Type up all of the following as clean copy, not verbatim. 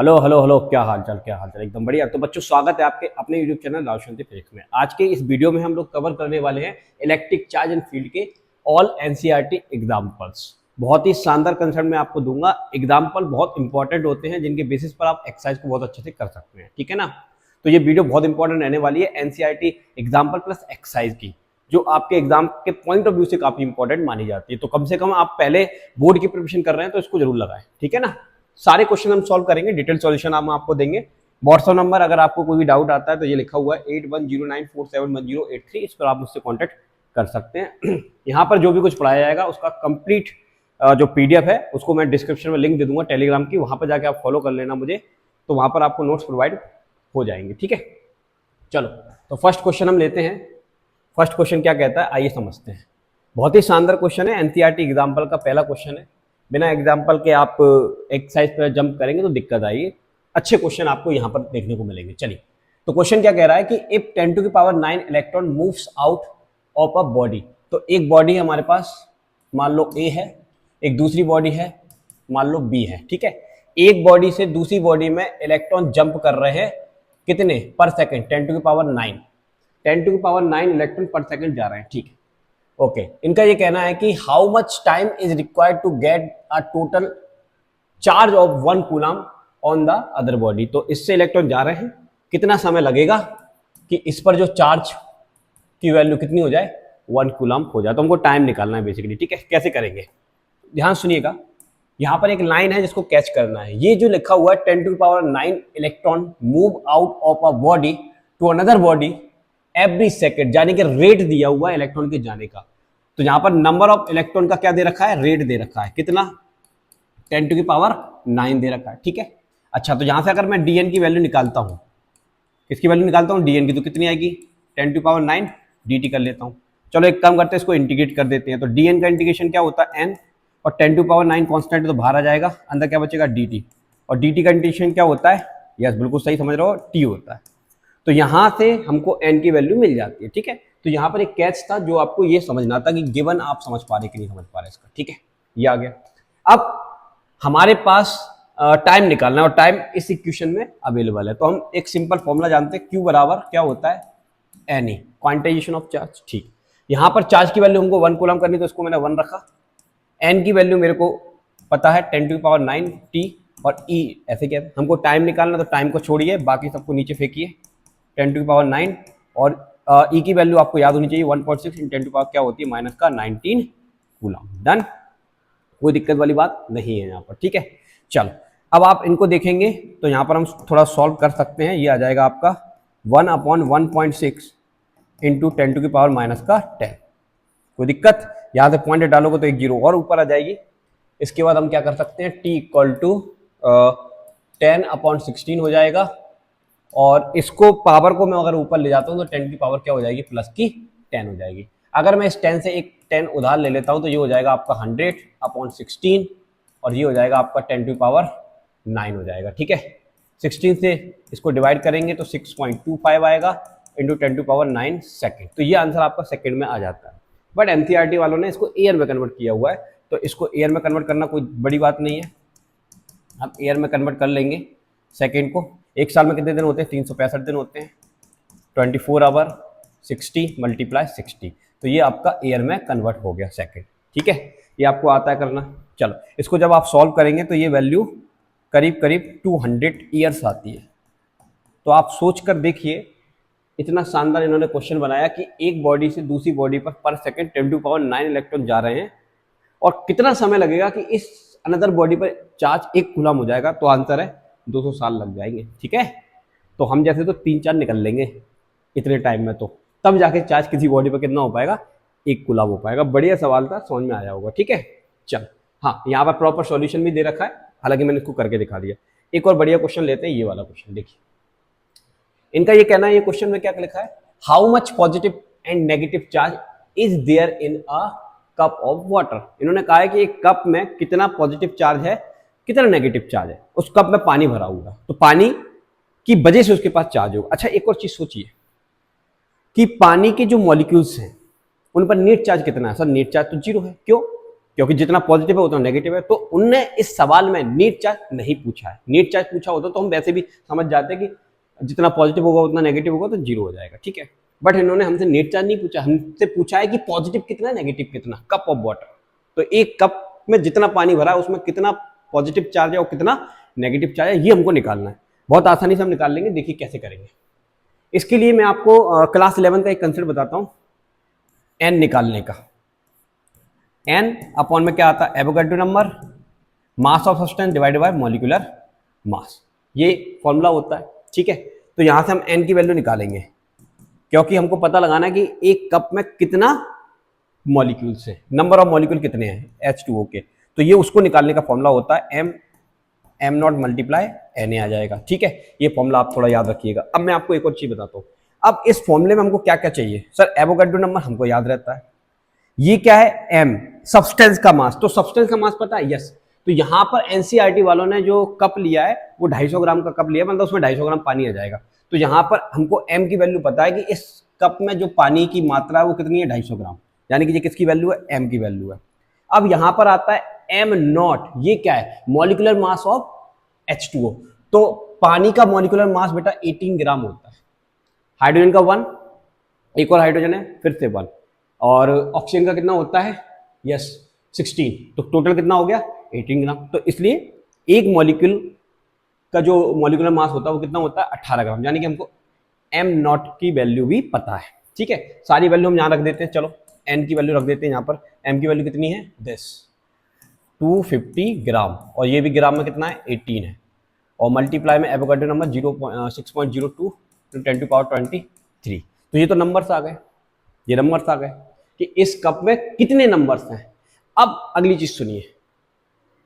Hello hello hello, क्या हाल चाल, क्या हाल चाल। एकदम बढ़िया। तो बच्चों, स्वागत है आपके अपने यूट्यूब चैनल राव शांति फिजिक्स में। आज के इस वीडियो में हम लोग कवर करने वाले हैं इलेक्ट्रिक चार्ज एंड फील्ड के ऑल एनसीईआरटी एग्जांपल्स। बहुत ही शानदार कंसेप्ट मैं आपको दूंगा। एग्जाम्पल बहुत इंपॉर्टेंट होते हैं जिनके बेसिस पर आप एक्सरसाइज को बहुत अच्छे से कर सकते हैं, ठीक है ना। तो ये वीडियो बहुत इंपॉर्टेंट रहने वाली है एनसीईआरटी एग्जाम्पल प्लस एक्सरसाइज की, जो आपके एग्जाम के पॉइंट ऑफ व्यू से काफी इंपॉर्टेंट मानी जाती है। तो कम से कम आप पहले बोर्ड की प्रिपरेशन कर रहे हैं तो इसको जरूर लगाएं, ठीक है ना। सारे क्वेश्चन हम सॉल्व करेंगे, डिटेल सॉल्यूशन हम आपको देंगे। व्हाट्सएप नंबर अगर आपको कोई भी डाउट आता है तो ये लिखा हुआ है 8109471083, इस पर आप मुझसे कांटेक्ट कर सकते हैं। यहाँ पर जो भी कुछ पढ़ाया जाएगा उसका कंप्लीट जो पीडीएफ है उसको मैं डिस्क्रिप्शन में लिंक दे दूंगा टेलीग्राम की, वहां पर जाके आप फॉलो कर लेना मुझे, तो वहां पर आपको नोट्स प्रोवाइड हो जाएंगे, ठीक है। चलो, तो फर्स्ट क्वेश्चन हम लेते हैं। फर्स्ट क्वेश्चन क्या कहता है, आइए समझते हैं। बहुत ही शानदार क्वेश्चन है, एनसीईआरटी एग्जाम्पल का पहला क्वेश्चन है। बिना एग्जाम्पल के आप एक्सरसाइज पर जंप करेंगे तो दिक्कत आएगी। अच्छे क्वेश्चन आपको यहाँ पर देखने को मिलेंगे। चलिए, तो क्वेश्चन क्या कह रहा है कि if 10⁹ electron moves out of a body. तो एक बॉडी हमारे पास मान लो ए है, एक दूसरी बॉडी है मान लो बी है, ठीक है। एक बॉडी से दूसरी बॉडी में इलेक्ट्रॉन जंप कर रहे हैं कितने पर सेकेंड, 10⁹ 10⁹ इलेक्ट्रॉन पर सेकेंड जा रहे हैं, ठीक है। ओके, इनका ये कहना है कि how much time is required to get a total charge of 1 coulomb on the other body. तो इससे इलेक्ट्रॉन जा रहे हैं, कितना समय लगेगा कि इस पर जो चार्ज की वैल्यू कितनी हो जाए, 1 कूलम हो जाए। तो हमको टाइम निकालना है बेसिकली, ठीक है। कैसे करेंगे, ध्यान सुनिएगा। यहां पर एक लाइन है जिसको कैच करना है। ये जो लिखा हुआ है 10⁹ electron move out of a body to another body every second, यानी कि रेट दिया हुआ है इलेक्ट्रॉन के जाने का। तो यहां पर नंबर ऑफ इलेक्ट्रॉन का क्या दे रखा है, रेट दे रखा है, कितना 10⁹ दे रखा है, ठीक है। अच्छा, तो यहां से अगर मैं dn की वैल्यू निकालता हूं, किसकी वैल्यू निकालता हूं, dn की, तो कितनी आएगी 10⁹ dt कर लेता हूं। चलो एक काम करते हैं, इसको इंटीग्रेट कर देते हैं। तो dn का इंटीग्रेशन क्या होता है n, और 10⁹ कांस्टेंट तो बाहर आ जाएगा, अंदर क्या बचेगा dt, और dt का इंटीग्रेशन क्या होता है, यस बिल्कुल सही समझ रहे हो, t होता है। तो यहां से हमको n की वैल्यू मिल जाती है, ठीक है। तो यहां पर एक कैच था जो आपको ये समझना था कि गिवन आप समझ पा रहे कि नहीं समझ पा रहे इसका, ठीक है। ये आ गया। अब हमारे पास टाइम निकालना है और टाइम इस इक्वेशन में अवेलेबल है। तो हम एक सिंपल फॉर्मूला जानते हैं, Q बराबर क्या होता है, NE, क्वांटाइजेशन ऑफ चार्ज, ठीक। यहां पर चार्ज की वैल्यू हमको 1 कूलम करनी, तो इसको मैंने 1 रखा। n की वैल्यू मेरे को पता है 10⁹ t, और e ऐसे क्या है, हमको टाइम निकालना, तो टाइम को छोड़िए, बाकी सबको नीचे फेंकिए। 10⁹ और e की वैल्यू आपको याद होनी चाहिए 1.6 × 10⁻, क्या होती है, माइनस का 19 कूलम। डन, कोई दिक्कत वाली बात नहीं है यहाँ पर, ठीक है। चलो, अब आप इनको देखेंगे तो यहाँ पर हम थोड़ा सॉल्व कर सकते हैं। ये आ जाएगा आपका 1/1.6 × 10⁻⁻10। कोई दिक्कत, यहाँ से पॉइंट डालोगे तो एक जीरो और ऊपर आ जाएगी। इसके बाद हम क्या कर सकते हैं, t = 10/16 हो जाएगा, और इसको पावर को मैं अगर ऊपर ले जाता हूँ तो 10 की पावर क्या हो जाएगी, +10 हो जाएगी। अगर मैं इस 10 से एक 10 उधार ले लेता हूँ तो ये हो जाएगा आपका 100/16, और ये हो जाएगा आपका 10⁹ हो जाएगा, ठीक है। 16 से इसको डिवाइड करेंगे तो 6.25 आएगा इंटू 10⁹ सेकेंड। तो ये आंसर आपका सेकेंड में आ जाता है। बट एनसीईआरटी वालों ने इसको एयर में कन्वर्ट किया हुआ है, तो इसको एयर में कन्वर्ट करना कोई बड़ी बात नहीं है। आप एयर में कन्वर्ट कर लेंगे सेकेंड को। एक साल में कितने दिन होते हैं, 365 दिन होते हैं। 24 आवर 60 × 60, तो ये आपका एयर में कन्वर्ट हो गया सेकेंड, ठीक है। ये आपको आता है करना। चलो, इसको जब आप सॉल्व करेंगे तो ये वैल्यू करीब करीब 200 ईयर्स आती है। तो आप सोच कर देखिए, इतना शानदार इन्होंने क्वेश्चन बनाया कि एक बॉडी से दूसरी बॉडी पर सेकेंड 10⁹ इलेक्ट्रॉन जा रहे हैं, और कितना समय लगेगा कि इस अनदर बॉडी पर चार्ज 1 कूलम हो जाएगा। तो आंसर है 200 साल लग जाएंगे, ठीक है। तो हम जैसे तो 3-4 निकल लेंगे इतने टाइम में, तो तब जाके चार्ज किसी बॉडी पर कितना हो पाएगा, 1 कूलम हो पाएगा। बढ़िया सवाल था, समझ में आया होगा, ठीक है। चल, हाँ, यहाँ पर प्रॉपर सॉल्यूशन भी दे रखा है, हालांकि मैंने इसको करके दिखा दिया। एक और बढ़िया क्वेश्चन लेते हैं, ये वाला क्वेश्चन देखिए। इनका ये कहना है, ये क्वेश्चन में क्या लिखा है, how much positive and negative charge is there in a cup of water. इन्होंने कहा है कि एक कप में कितना पॉजिटिव चार्ज है, कितना नेगेटिव चार्ज है। उस कप में पानी भरा हुआ, तो पानी की वजह से उसके पास चार्ज होगा। अच्छा, एक और चीज सोचिए कि पानी के जो मॉलिक्यूल्स हैं उन पर नेट चार्ज कितना है। सर नेट चार्ज तो 0 है, क्यों, क्योंकि जितना पॉजिटिव है उतना नेगेटिव है। तो उनने इस सवाल में नेट चार्ज नहीं पूछा है। नेट चार्ज पूछा होता तो हम वैसे भी समझ जाते कि जितना पॉजिटिव होगा उतना नेगेटिव होगा तो जीरो हो जाएगा, ठीक है। बट इन्होंने हमसे नेट चार्ज नहीं पूछा, हमसे पूछा है कि पॉजिटिव कितना नेगेटिव कितना, कप ऑफ वाटर। तो एक कप में जितना पानी भरा है उसमें कितना पॉजिटिव चार्ज है और कितना नेगेटिव चार्ज है, ये हमको निकालना है। बहुत आसानी से हम निकाल लेंगे, देखिए कैसे करेंगे। इसके लिए मैं आपको क्लास 11 का एक कंसेप्ट बताता हूं, एन निकालने का। एन अपॉन में क्या आता है, Avogadro number, mass of substance divided by molecular mass, ये फॉर्मूला होता है, ठीक है। तो यहां से हम एन की वैल्यू निकालेंगे, क्योंकि हमको पता लगाना है कि एक कप में कितना मॉलिक्यूल्स है, नंबर ऑफ मॉलिक्यूल कितने हैं H2O के। तो ये उसको निकालने का फॉर्मूला होता है एम नॉट मल्टीप्लाई Na आ जाएगा, ठीक है। ये फॉर्मूला आप थोड़ा याद रखिएगा। अब मैं आपको एक और चीज बताता हूँ। अब इस फॉर्मूले में हमको क्या क्या चाहिए, सर एवोगाड्रो नंबर हमको याद रहता है, ये क्या है एम, सब्सटेंस का मास। तो सब्सटेंस का मास पता है, यस। तो यहां पर एनसीईआरटी वालों ने जो कप लिया है वो 250 ग्राम का कप लिया, मतलब उसमें 250 ग्राम पानी आ जाएगा। तो यहां पर हमको एम की वैल्यू पता है कि इस कप में जो पानी की मात्रा है वो कितनी है, 250 ग्राम, यानी कि ये किसकी वैल्यू है, एम की वैल्यू है। अब यहां पर आता है एम नॉट, ये क्या है, मॉलिक्यूलर मास ऑफ H2O। तो पानी का मॉलिक्यूलर मास बेटा 18 ग्राम होता है। हाइड्रोजन का 1, एक और हाइड्रोजन है फिर से 1, और ऑक्सीजन का कितना होता है, यस 16। तो टोटल कितना हो गया, 18 ग्राम। तो इसलिए एक मॉलिक्यूल का जो मॉलिक्यूलर मास होता है वो कितना होता है, 18 ग्राम, यानी कि हमको एम नॉट की वैल्यू भी पता है, ठीक है। सारी वैल्यू हम यहाँ रख देते हैं, चलो एन की वैल्यू रख देते हैं यहाँ पर। एम की वैल्यू कितनी है, 250 ग्राम, और ये भी ग्राम में कितना है, 18 है, और मल्टीप्लाई में एवोगाड्रो नंबर 6.02 × 10⁻23। तो ये तो नंबर्स आ गए, ये नंबर्स आ गए कि इस कप में कितने नंबर्स हैं। अब अगली चीज सुनिए,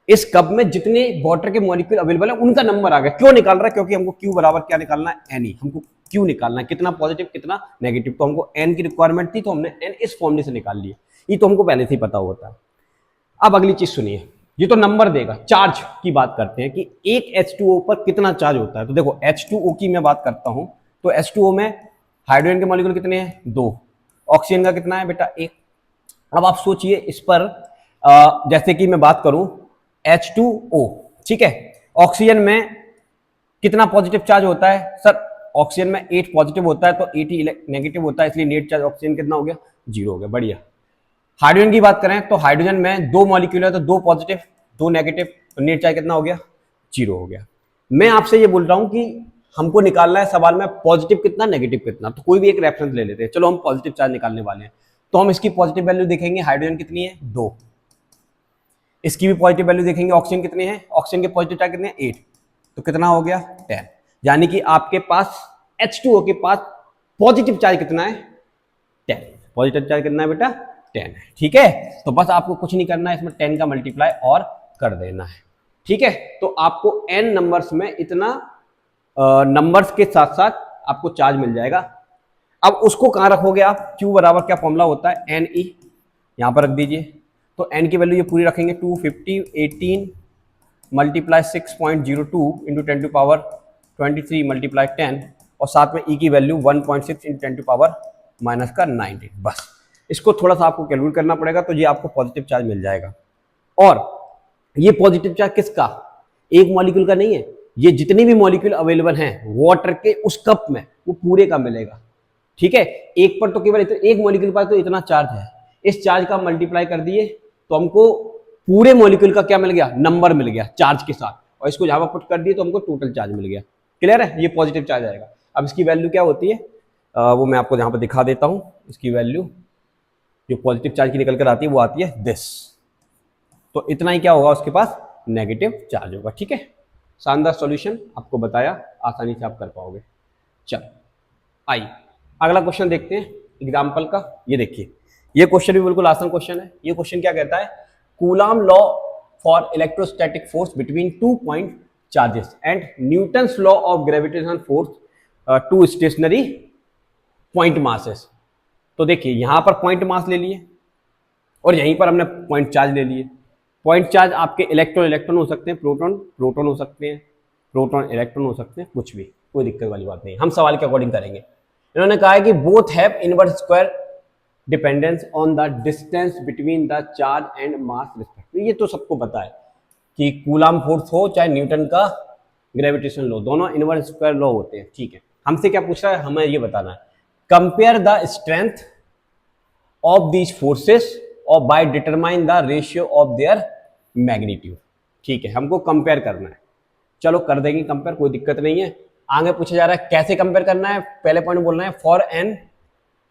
इस कप में जितने वाटर के मॉलिक्यूल अवेलेबल है उनका नंबर आ गया। क्यों निकाल रहा है, क्योंकि हमको Q बराबर क्या निकालना है, N। हमको Q निकालना है, कितना पॉजिटिव कितना नेगेटिव। तो हमको N की रिक्वायरमेंट थी, तो हमने N इस फॉर्मूले से निकाल लिया। ये तो हमको पहले से ही पता होता है। अब अगली चीज सुनिए, ये तो नंबर देगा। चार्ज की बात करते हैं कि एक H2O पर कितना चार्ज होता है। तो देखो H2O की मैं बात करता हूं, तो H2O में हाइड्रोजन के मॉलिक्यूल कितने हैं, 2, ऑक्सीजन का कितना है बेटा 1। अब आप सोचिए इस पर जैसे कि मैं बात करूं H2O, ठीक है, ऑक्सीजन में कितना पॉजिटिव चार्ज होता है, सर ऑक्सीजन में 8 पॉजिटिव होता है तो 8 ही नेगेटिव होता है, इसलिए नेट चार्ज ऑक्सीजन कितना हो गया, 0 हो गया, बढ़िया। हाइड्रोजन की बात करें तो हाइड्रोजन में 2 मॉलिक्यूल है तो 2 पॉजिटिव 2 नेगेटिव, तो नेट चार्ज कितना हो गया, 0 हो गया। मैं आपसे ये बोल रहा हूं कि हमको निकालना है सवाल में पॉजिटिव कितना नेगेटिव कितना। तो कोई भी एक रेफरेंस ले लेते हैं, चलो हम पॉजिटिव चार्ज निकालने वाले हैं, तो हम इसकी पॉजिटिव वैल्यू देखेंगे, हाइड्रोजन कितनी है 2, इसकी भी पॉजिटिव वैल्यू देखेंगे, ऑक्सीजन कितने हैं, ऑक्सीजन के पॉजिटिव चार्ज कितने हैं 8, तो कितना हो गया 10। यानी कि आपके पास H2O के पास पॉजिटिव चार्ज कितना है, 10। पॉजिटिव चार्ज कितना है बेटा, 10 है, ठीक है। तो बस आपको कुछ नहीं करना है, इसमें 10 का मल्टीप्लाई और कर देना है, ठीक है। तो आपको n नंबर्स में इतना नंबर्स के साथ साथ आपको चार्ज मिल जाएगा। अब उसको कहां रखोगे आप, Q बराबर क्या फॉर्मूला होता है, Ne, यहां पर रख दीजिए। तो n की वैल्यू ये पूरी रखेंगे, 250 18 मल्टीप्लाई 6.02 इंटू 10⁻23 मल्टीप्लाई 10, और साथ में e की वैल्यू 1.6 इंटू 10⁻⁻⁹ बस। इसको थोड़ा सा आपको कैलकुलेट करना पड़ेगा, तो ये आपको पॉजिटिव चार्ज मिल जाएगा। और ये पॉजिटिव चार्ज किसका, एक मॉलिक्यूल का नहीं है, ये जितने भी मॉलिक्यूल अवेलेबल हैं वाटर के उस कप में वो पूरे का मिलेगा, ठीक है। एक पर तो केवल एक मॉलिक्यूल पर तो इतना चार्ज है, इस चार्ज का मल्टीप्लाई कर दिए तो हमको पूरे मॉलिक्यूल का क्या मिल गया, नंबर मिल गया चार्ज के साथ, और इसको जहां पर पुट कर दिए तो हमको टोटल चार्ज मिल गया। क्लियर है, ये पॉजिटिव चार्ज आएगा। अब इसकी वैल्यू क्या होती है वो मैं आपको जहां पर दिखा देता हूं। इसकी वैल्यू जो पॉजिटिव चार्ज की निकल कर आती है वो आती है दिस, तो इतना ही क्या होगा उसके पास, नेगेटिव चार्ज होगा, ठीक है। शानदार सॉल्यूशन आपको बताया, आसानी से आप कर पाओगे। चलो आइए अगला क्वेश्चन देखते हैं एग्जाम्पल का। ये देखिए, ये क्वेश्चन भी बिल्कुल आसान क्वेश्चन है। ये क्वेश्चन क्या कहता है, Coulomb law for electrostatic force between 2 point charges and Newton's law of gravitational force two stationary point masses. तो देखिए यहां पर पॉइंट मास ले लिए और यहीं पर हमने पॉइंट चार्ज ले लिए। पॉइंट चार्ज आपके इलेक्ट्रॉन हो सकते हैं, प्रोटॉन हो सकते हैं, प्रोटॉन इलेक्ट्रॉन हो सकते हैं, कुछ भी, कोई दिक्कत वाली बात नहीं, हम सवाल के अकॉर्डिंग करेंगे। इन्होंने कहा है कि both have inverse square dependence on the distance between the charge and mass respect. ये तो सबको पता है कि कूलाम फोर्स हो चाहे न्यूटन का ग्रेविटेशन लॉ, दोनों इनवर्स स्क्वायर लॉ होते हैं। ठीक है, हमसे क्या पूछ रहा है, हमें ये बताना है compare the strength of these forces और by determine the ratio of their magnitude. ठीक है, हमको कंपेयर करना है, चलो कर देंगे कंपेयर, कोई दिक्कत नहीं है। आगे पूछा जा रहा है कैसे कंपेयर करना है, पहले पॉइंट बोलना है for an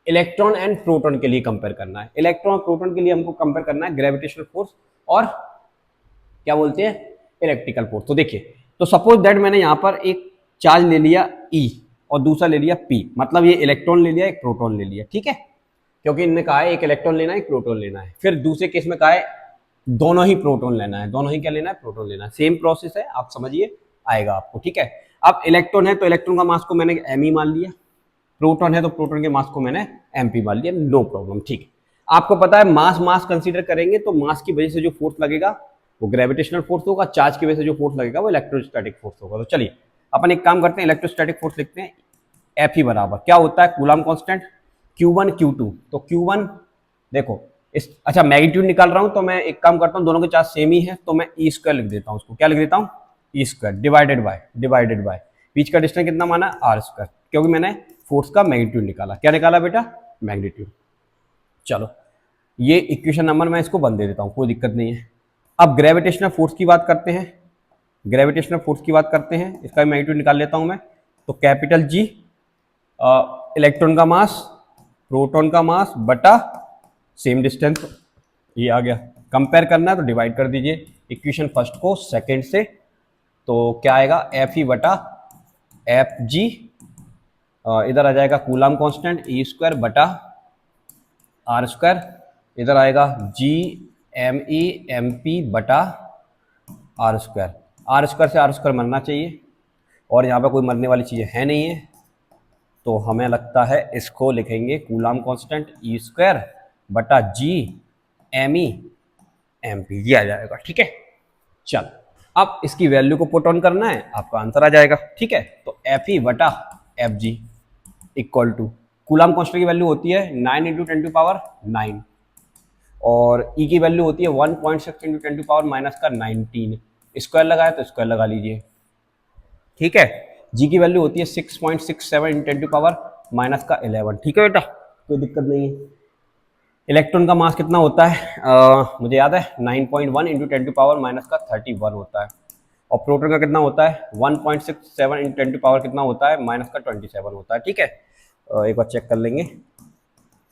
electron and proton के लिए कंपेयर करना है। इलेक्ट्रॉन और प्रोटॉन के लिए हमको कंपेयर करना है ग्रेविटेशनल फोर्स और क्या बोलते हैं इलेक्ट्रिकल फोर्स। तो देखिए, तो सपोज दैट मैंने यहाँ पर एक चार्ज ले लिया E और दूसरा ले लिया P, मतलब ये इलेक्ट्रॉन ले लिया एक प्रोटॉन ले लिया। ठीक है, क्योंकि इनने कहा है एक इलेक्ट्रॉन लेना है एक प्रोटॉन लेना है। फिर दूसरे केस में कहा है दोनों ही प्रोटॉन लेना है, दोनों ही क्या लेना है प्रोटॉन लेना है। सेम प्रोसेस है, आप समझिए आएगा आपको। ठीक है, अब इलेक्ट्रॉन है तो इलेक्ट्रॉन का मास को मैंने Me मान लिया, प्रोटॉन है तो प्रोटॉन के मास को मैंने MP मान लिया, नो प्रॉब्लम। ठीक है, आपको पता है मास मास कंसीडर करेंगे तो मास की वजह से जो फोर्स लगेगा वो ग्रेविटेशनल फोर्स होगा, चार्ज की वजह से जो फोर्स लगेगा वो इलेक्ट्रोस्टैटिक फोर्स होगा। तो चलिए अपन एक काम करते हैं, इलेक्ट्रोस्टैटिक फोर्स लिखते हैं F बराबर क्या होता है कूलाम कांस्टेंट Q1 Q2। तो Q1 देखो इस, अच्छा मैग्नीट्यूड निकाल रहा हूं तो मैं एक काम करता हूं, दोनों के चार्ज सेम ही है तो मैं E² लिख देता हूं, उसको क्या लिख देता हूं E² डिवाइडेड बाय बीच का डिस्टेंस कितना माना R², क्योंकि मैंने फोर्स का मैग्नीट्यूड निकाला। क्या निकाला बेटा मैग्नीट्यूड। चलो ये इक्वेशन नंबर मैं इसको बंद दे देता हूं, कोई दिक्कत नहीं है। अब ग्रेविटेशनल फोर्स की बात करते हैं, ग्रेविटेशनल फोर्स की बात करते हैं, इसका मैग्नीट्यूड निकाल लेता हूं मैं। तो कैपिटल G इलेक्ट्रॉन का मास प्रोटॉन का मास बटा सेम डिस्टेंस, ये आ गया। कंपेयर करना है तो डिवाइड कर दीजिए इक्वेशन फर्स्ट को सेकंड से, तो क्या आएगा Fe बटा Fg, इधर आ जाएगा कूलाम कांस्टेंट E² बटा R², इधर आएगा Gme MP बटा R²। R² से R² मरना चाहिए और यहाँ पे कोई मरने वाली चीज़ें है नहीं है, तो हमें लगता है इसको लिखेंगे कूलाम कांस्टेंट E² बटा Gme MP, ये आ जाएगा। ठीक है, चल अब इसकी वैल्यू को पुट ऑन करना है, आपका आंसर आ जाएगा। ठीक है, तो Fe बटा Fg equal to Coulomb constant की वैल्यू होती है 9 × 10⁹ और E की वैल्यू होती है 1.6 × 10⁻⁻19। स्क्वायर लगाया तो स्क्वायर लगा लीजिए। ठीक है, G की वैल्यू होती है 6.67 × 10⁻11। ठीक है बेटा, कोई दिक्कत नहीं है। इलेक्ट्रॉन का मास कितना होता है मुझे याद है 9.1 × 10⁻31 होता है, और प्रोटॉन का कितना होता है 1.67 × 10 कितना होता है -27 होता है। ठीक है, एक बार चेक कर लेंगे,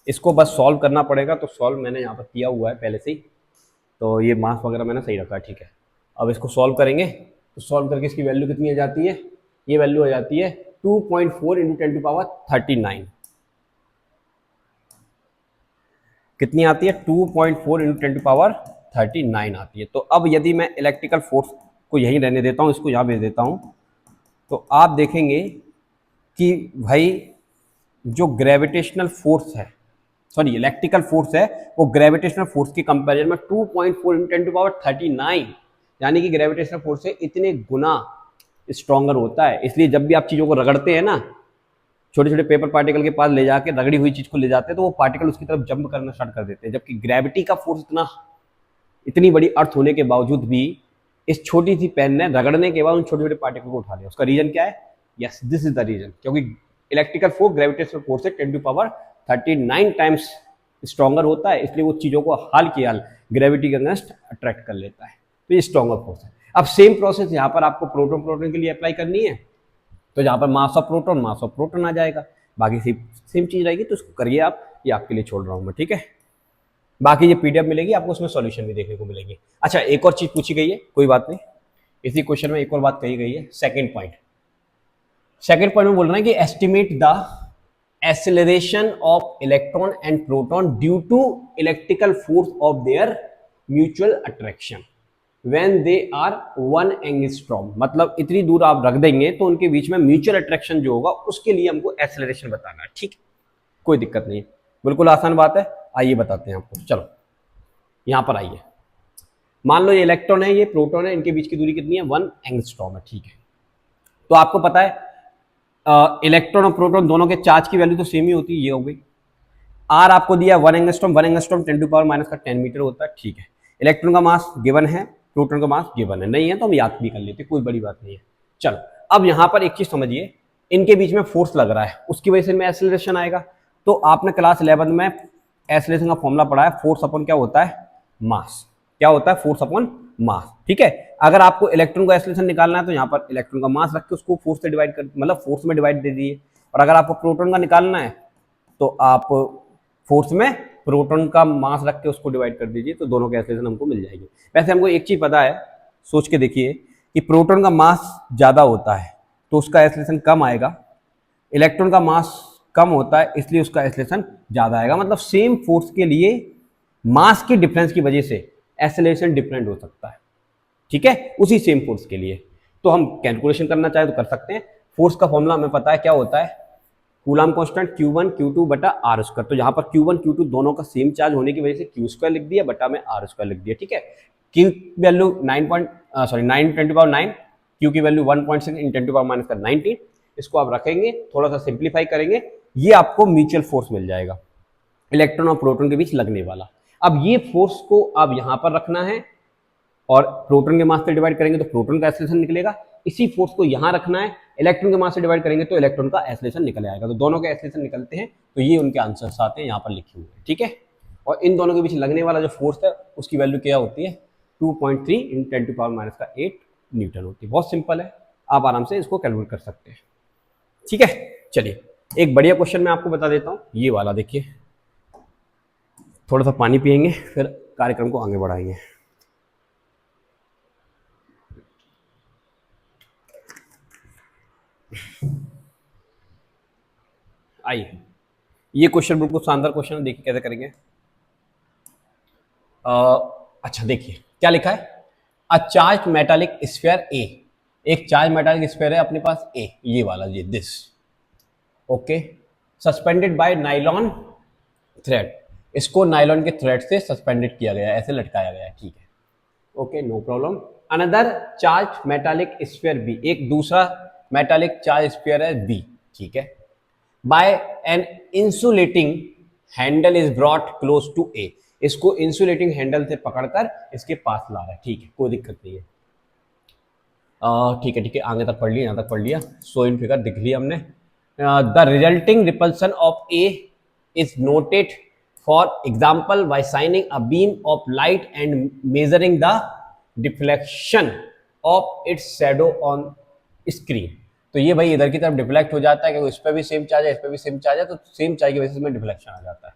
इसको बस सॉल्व करना पड़ेगा, तो सॉल्व मैंने यहाँ पर किया हुआ है पहले से ही, तो ये मास वगैरह मैंने सही रखा है। ठीक है, अब इसको सॉल्व करेंगे तो सॉल्व करके इसकी वैल्यू कितनी आ जाती है, ये वैल्यू आ जाती है 2.4 × 10⁻39। कितनी आती है 2.4 × 10⁻39 आती है। तो अब यदि मैं इलेक्ट्रिकल फोर्स को यहीं रहने देता हूँ, इसको यहाँ भेज देता हूँ, तो आप देखेंगे कि भाई जो ग्रेविटेशनल फोर्स है, सॉरी इलेक्ट्रिकल फोर्स है, वो ग्रेविटेशनल फोर्स के कंपैरिजन में 2.4 × 10⁻39 यानी कि ग्रेविटेशनल फोर्स से इतने गुना स्ट्रॉन्गर होता है। इसलिए जब भी आप चीज़ों को रगड़ते हैं ना, छोटे छोटे पेपर पार्टिकल के पास ले जाके रगड़ी हुई चीज़ को ले जाते हैं, तो वो पार्टिकल उसकी तरफ जंप करना स्टार्ट कर देते हैं, जबकि ग्रेविटी का फोर्स इतनी बड़ी अर्थ होने के बावजूद भी इस छोटी सी पेन ने रगड़ने के बाद उन छोटे छोटे पार्टिकल को उठा लिया। उसका रीजन क्या है, yes this is the reason, क्योंकि इलेक्ट्रिकल फोर्स ग्रेविटेशनल फोर्स से 10⁻39 टाइम्स स्ट्रॉन्गर होता है, इसलिए वो चीज़ों को हाल की हाल ग्रेविटी के अगेंस्ट अट्रैक्ट कर लेता है, तो ये स्ट्रॉन्गर फोर्स है। अब सेम प्रोसेस यहाँ पर आपको प्रोटॉन के लिए अप्लाई करनी है, तो जहाँ पर मास ऑफ प्रोटॉन आ जाएगा, बाकी सेम चीज़ रहेगी, तो उसको करिए आप, ये आपके लिए छोड़ रहा हूँ मैं। ठीक है, बाकी ये PDF मिलेगी आपको, उसमें सॉल्यूशन भी देखने को मिलेगी। अच्छा, एक और चीज़ पूछी गई है, कोई बात नहीं, इसी क्वेश्चन में एक और बात कही गई है। सेकंड पॉइंट में बोल रहे हैं कि estimate the acceleration of electron and proton due to electrical force of their mutual attraction when they are 1 angstrom, मतलब इतनी दूर आप रख देंगे तो उनके बीच में म्यूचुअल अट्रैक्शन जो होगा उसके लिए हमको एक्सेलरेशन बताना है। ठीक, कोई दिक्कत नहीं है, बिल्कुल आसान बात है। आइए बताते हैं आपको, चलो यहां पर आइए। मान लो ये इलेक्ट्रॉन है, ये प्रोटॉन है, इनके बीच की दूरी कितनी है 1 एंगस्ट्रॉम है। ठीक है, तो आपको पता है इलेक्ट्रॉन और प्रोटॉन दोनों के चार्ज की वैल्यू तो सेम ही होती है, ये हो गई। आर आपको दिया 1 angstrom, 1 angstrom 10 to power minus का 10 मीटर होता है, ठीक है। इलेक्ट्रॉन का मास गिवन है, प्रोटॉन का मास गिवन है, नहीं है तो हम याद भी कर लेते, कोई बड़ी बात नहीं है। चलो अब यहां पर एक चीज समझिए, इनके बीच में फोर्स लग रहा है, उसकी वजह से इनमें एक्सेलरेशन आएगा। तो आपने क्लास 11 में एक्सेलरेशन का फॉर्मूला पढ़ा है, फोर्स अपॉन क्या होता है, मास। क्या होता है, फोर्स अपॉन मास, ठीक है। अगर आपको इलेक्ट्रॉन का एक्सेलरेशन निकालना है तो यहाँ पर इलेक्ट्रॉन का मास रख के उसको फोर्स से डिवाइड कर, मतलब फोर्स में डिवाइड दे दीजिए। और अगर आपको प्रोटॉन का निकालना है तो आप फोर्स में प्रोटॉन का मास रख के उसको डिवाइड कर दीजिए, तो दोनों के एक्सेलरेशन हमको मिल जाएगी। वैसे हमको एक चीज पता है, सोच के देखिए कि प्रोटॉन का मास ज्यादा होता है तो उसका एक्सेलरेशन कम आएगा, इलेक्ट्रॉन का मास कम होता है इसलिए उसका एक्सेलरेशन ज्यादा आएगा। मतलब सेम फोर्स के लिए मास के डिफरेंस की वजह से एक्सेलरेशन डिफरेंट हो सकता है, ठीक है, उसी सेम फोर्स के लिए। तो हम कैलकुलेशन करना चाहे तो कर सकते हैं। फोर्स का फॉर्मूला हमें पता है क्या होता है, कूलाम कांस्टेंट Q1 Q2 बटा आर स्क्वायर। तो यहाँ पर Q1 Q2 दोनों का सेम चार्ज होने की वजह से Q स्क्वायर लिख दिया, बटा में आर स्क्वायर लिख दिया, ठीक है। Q की वैल्यू 9 10 टू पावर 9, Q की value 1.6 in 10 to power minus का 19। इसको आप रखेंगे, थोड़ा सा सिंप्लीफाई करेंगे, ये आपको म्यूचुअल फोर्स मिल जाएगा इलेक्ट्रॉन और प्रोटॉन के बीच लगने वाला। अब ये फोर्स को आप यहां पर रखना है और प्रोटॉन के मास से डिवाइड करेंगे तो प्रोटॉन का एक्सेलरेशन निकलेगा। इसी फोर्स को यहां रखना है, इलेक्ट्रॉन के मास से डिवाइड करेंगे तो इलेक्ट्रॉन का एक्सेलरेशन निकल आएगा। तो दोनों के एक्सेलरेशन निकलते हैं, तो ये उनके आंसर्स आते हैं, यहाँ पर लिखे हुए हैं, ठीक है। और इन दोनों के बीच लगने वाला जो फोर्स है उसकी वैल्यू क्या होती है, 2.3 इन 10 टू पावर माइनस का 8 न्यूटन होती है। बहुत सिंपल है, आप आराम से इसको कैलकुलेट कर सकते हैं, ठीक है। चलिए एक बढ़िया क्वेश्चन मैं आपको बता देता हूँ, ये वाला देखिए। थोड़ा सा पानी पिएंगे फिर कार्यक्रम को आगे बढ़ाएंगे। आइए, ये क्वेश्चन बिल्कुल शानदार क्वेश्चन है, देखिए कैसे करेंगे। अच्छा देखिए क्या लिखा है, अ चार्ज मेटालिक स्फीयर ए, एक चार्ज मेटालिक स्फीयर है अपने पास ए, ये वाला, ये this, okay, suspended by nylon thread, इसको नाइलॉन के थ्रेड से सस्पेंडेड किया गया है, ऐसे लटकाया गया है, ठीक है, okay, no problem. Another charge metallic sphere B, एक दूसरा मेटालिक चार्ज स्फीयर है बी, ठीक है, by an insulating handle is brought close to A, इसको इंसुलेटिंग हैंडल से पकड़कर इसके पास ला रहा है, ठीक है, कोई दिक्कत नहीं है, ठीक है, ठीक है, आगे तक पढ़ लिया, यहाँ तक पढ़ लिया, सो इन फिगर दिख लिया हमने। The resulting repulsion of A is noted for example bye shining a beam of light and measuring the deflection of its shadow on screen. तो ये भाई इधर की तरफ डिफ्लेक्ट हो जाता है, क्योंकि इस पर भी सेम चार्ज है, इस पर भी सेम चार्ज है, तो सेम चार्ज की वजह से इसमें डिफ्लेक्शन आ जाता है,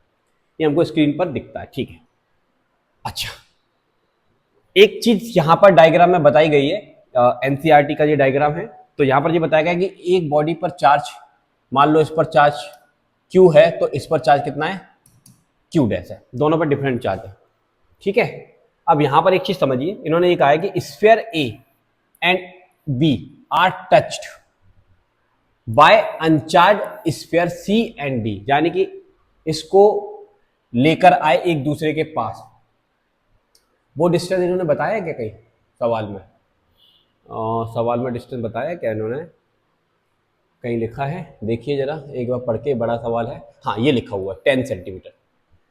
ये हमको स्क्रीन पर दिखता है, ठीक है। अच्छा, एक चीज यहां पर डायग्राम में बताई गई है, एनसीईआरटी का ये डायग्राम है, तो यहां पर ये बताया गया कि एक बॉडी पर चार्ज, मान लो इस पर चार्ज Q है तो इस पर चार्ज कितना है, Q डैश है, दोनों पर डिफरेंट चार्ज है, ठीक है। अब यहां पर एक चीज समझिए, इन्होंने ये कहा है कि sphere A and B are touched by uncharge sphere C and D, यानी कि इसको लेकर आए एक दूसरे के पास, वो डिस्टेंस इन्होंने बताया क्या कहीं सवाल में, सवाल में डिस्टेंस बताया क्या इन्होंने, कहीं लिखा है, देखिए जरा एक बार पढ़ के, बड़ा सवाल है, हाँ ये लिखा हुआ है 10 सेंटीमीटर।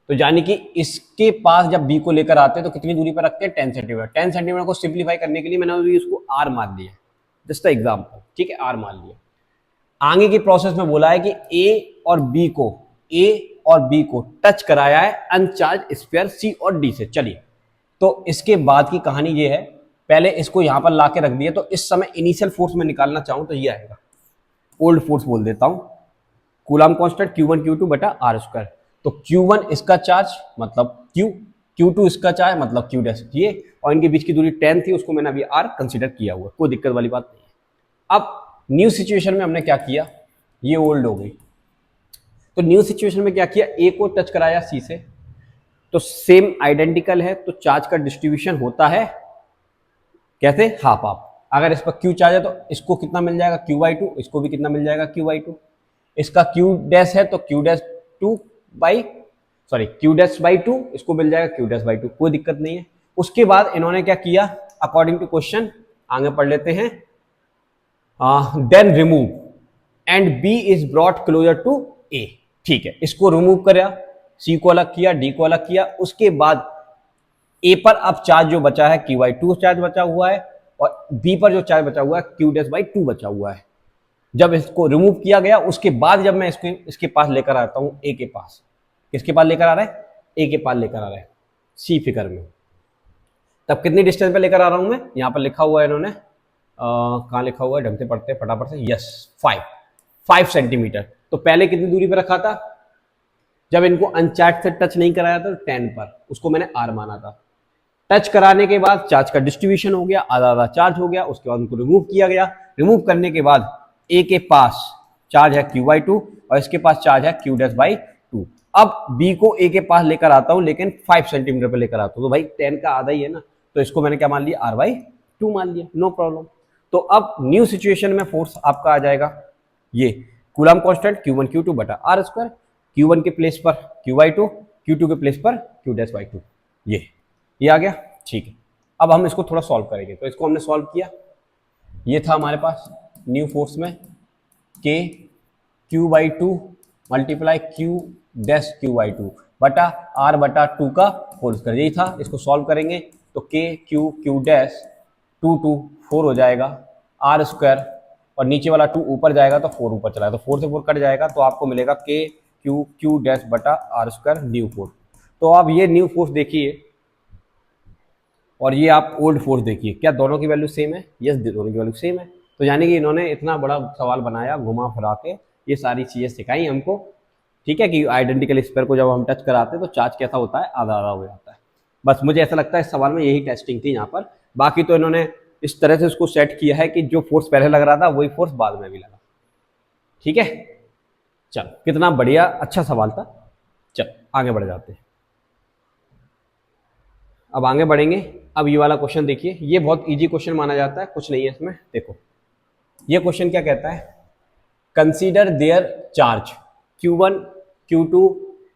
तो यानी कि इसके पास जब बी को लेकर आते हैं तो कितनी दूरी पर रखते हैं, 10 सेंटीमीटर। 10 सेंटीमीटर को सिंप्लीफाई करने के लिए मैंने अभी उसको आर मान लिया, जस्ट एग्जाम्पल, ठीक है, आर मान लिया। आगे की प्रोसेस में बोला है कि ए और बी को टच कराया है अनचार्ज स्फीयर सी और डी से। चलिए, तो इसके बाद की कहानी ये है, पहले इसको यहां पर लाके रख दिया, तो इस समय इनिशियल फोर्स में निकालना चाहूं तो ये आएगा, ओल्ड फोर्स बोल देता हूं, कूलाम कांस्टेंट Q1 Q2 बटा आर स्क्वायर। तो Q1 इसका चार्ज मतलब Q, Q2 इसका चार्ज मतलब Q डैश, ये, और इनके बीच की दूरी 10 थी, उसको मैंने अभी R कंसीडर किया हुआ, कोई दिक्कत वाली बात नहीं है। अब न्यू सिचुएशन में हमने क्या किया, ये ओल्ड हो गई, तो न्यू सिचुएशन में क्या किया, ए को टच कराया सी से, तो सेम आइडेंटिकल है, तो चार्ज का डिस्ट्रीब्यूशन होता है कैसे, हाफ हाफ। अगर इस पर Q चार्ज है तो इसको कितना मिल जाएगा, Q/2, इसको भी कितना मिल जाएगा, Q/2। इसका Q डैश है तो Q डैश बाई 2, इसको मिल जाएगा Q डैश/2, कोई दिक्कत नहीं है। उसके बाद इन्होंने क्या किया, अकॉर्डिंग टू क्वेश्चन, आगे पढ़ लेते हैं, then remove and B is brought closer to A, ठीक है, इसको रिमूव करा, सी को अलग किया, डी को अलग किया, उसके बाद ए पर अब चार्ज जो बचा है QI2 चार्ज बचा हुआ है और बी पर जो चार्ज बचा हुआ है Q-2 बचा हुआ है। जब इसको रिमूव किया गया उसके बाद जब मैं इसको इसके पास लेकर आता हूं ए के पास, किसके पास लेकर आ रहा है, ए के पास लेकर आ रहा है सी फिगर में, तब कितनी डिस्टेंस पे लेकर आ रहा हूं मैं, यहां पर लिखा हुआ है इन्होंने, कहां लिखा हुआ है, ढंग से पढ़ते हैं फटाफट से, यस 5 सेंटीमीटर। तो पहले कितनी दूरी पर रखा था, जब इनको अनचार्ज से टच नहीं कराया था 10 पर, उसको मैंने आर माना था। टच कराने के बाद चार्ज का डिस्ट्रीब्यूशन हो गया, आधा आधा चार्ज हो गया, उसके बाद उनको रिमूव किया गया। रिमूव करने के बाद ए के पास चार्ज है QI2 और इसके पास चार्ज है Q-2। अब बी को ए के पास लेकर आता हूं लेकिन 5 सेंटीमीटर पे लेकर आता हूं, तो भाई 10 का आधा ही है ना, तो इसको मैंने क्या मान लिया, R/2 मान लिया, नो प्रॉब्लम। तो अब न्यू सिचुएशन में फोर्स आपका आ जाएगा ये कूलम कांस्टेंट Q1 Q2 बटा R², Q1 के प्लेस पर QI2, Q2 के प्लेस पर Q-2, ये आ गया। ठीक है, अब हम इसको थोड़ा सॉल्व करेंगे। तो इसको हमने सॉल्व किया, ये था हमारे पास न्यू फोर्स में K Q/2 मल्टीप्लाई Q-QI2 बटा R/2 का होल स्क्वायर, यही था। इसको सॉल्व करेंगे तो K Q-2 4 हो जाएगा, R² और नीचे वाला 2 ऊपर जाएगा तो 4 ऊपर चला, तो 4 से 4 कट जाएगा, तो आपको मिलेगा K Q बटा R² न्यू फोर्स। तो आप ये न्यू फोर्स देखिए और ये आप ओल्ड फोर्स देखिए, क्या दोनों की वैल्यू सेम है, यस दोनों की वैल्यू सेम है। तो यानी कि इन्होंने इतना बड़ा सवाल बनाया, घुमा फिरा के ये सारी चीजें सिखाई हमको, ठीक है, कि आइडेंटिकल स्फीयर को जब हम टच कराते हैं तो चार्ज कैसा होता है, आधा आधा हो जाता है। बस मुझे ऐसा लगता है इस सवाल में यही टेस्टिंग थी यहाँ पर। बाकी तो इन्होंने इस तरह से उसको सेट किया है कि जो फोर्स पहले लग रहा था वही फोर्स बाद में भी लगा। ठीक है, चल कितना बढ़िया, अच्छा सवाल था। चल आगे बढ़ जाते हैं, अब आगे बढ़ेंगे। अब ये वाला क्वेश्चन देखिए, ये बहुत इजी क्वेश्चन माना जाता है, कुछ नहीं है इसमें। देखो ये क्वेश्चन क्या कहता है, consider there charge Q1 Q2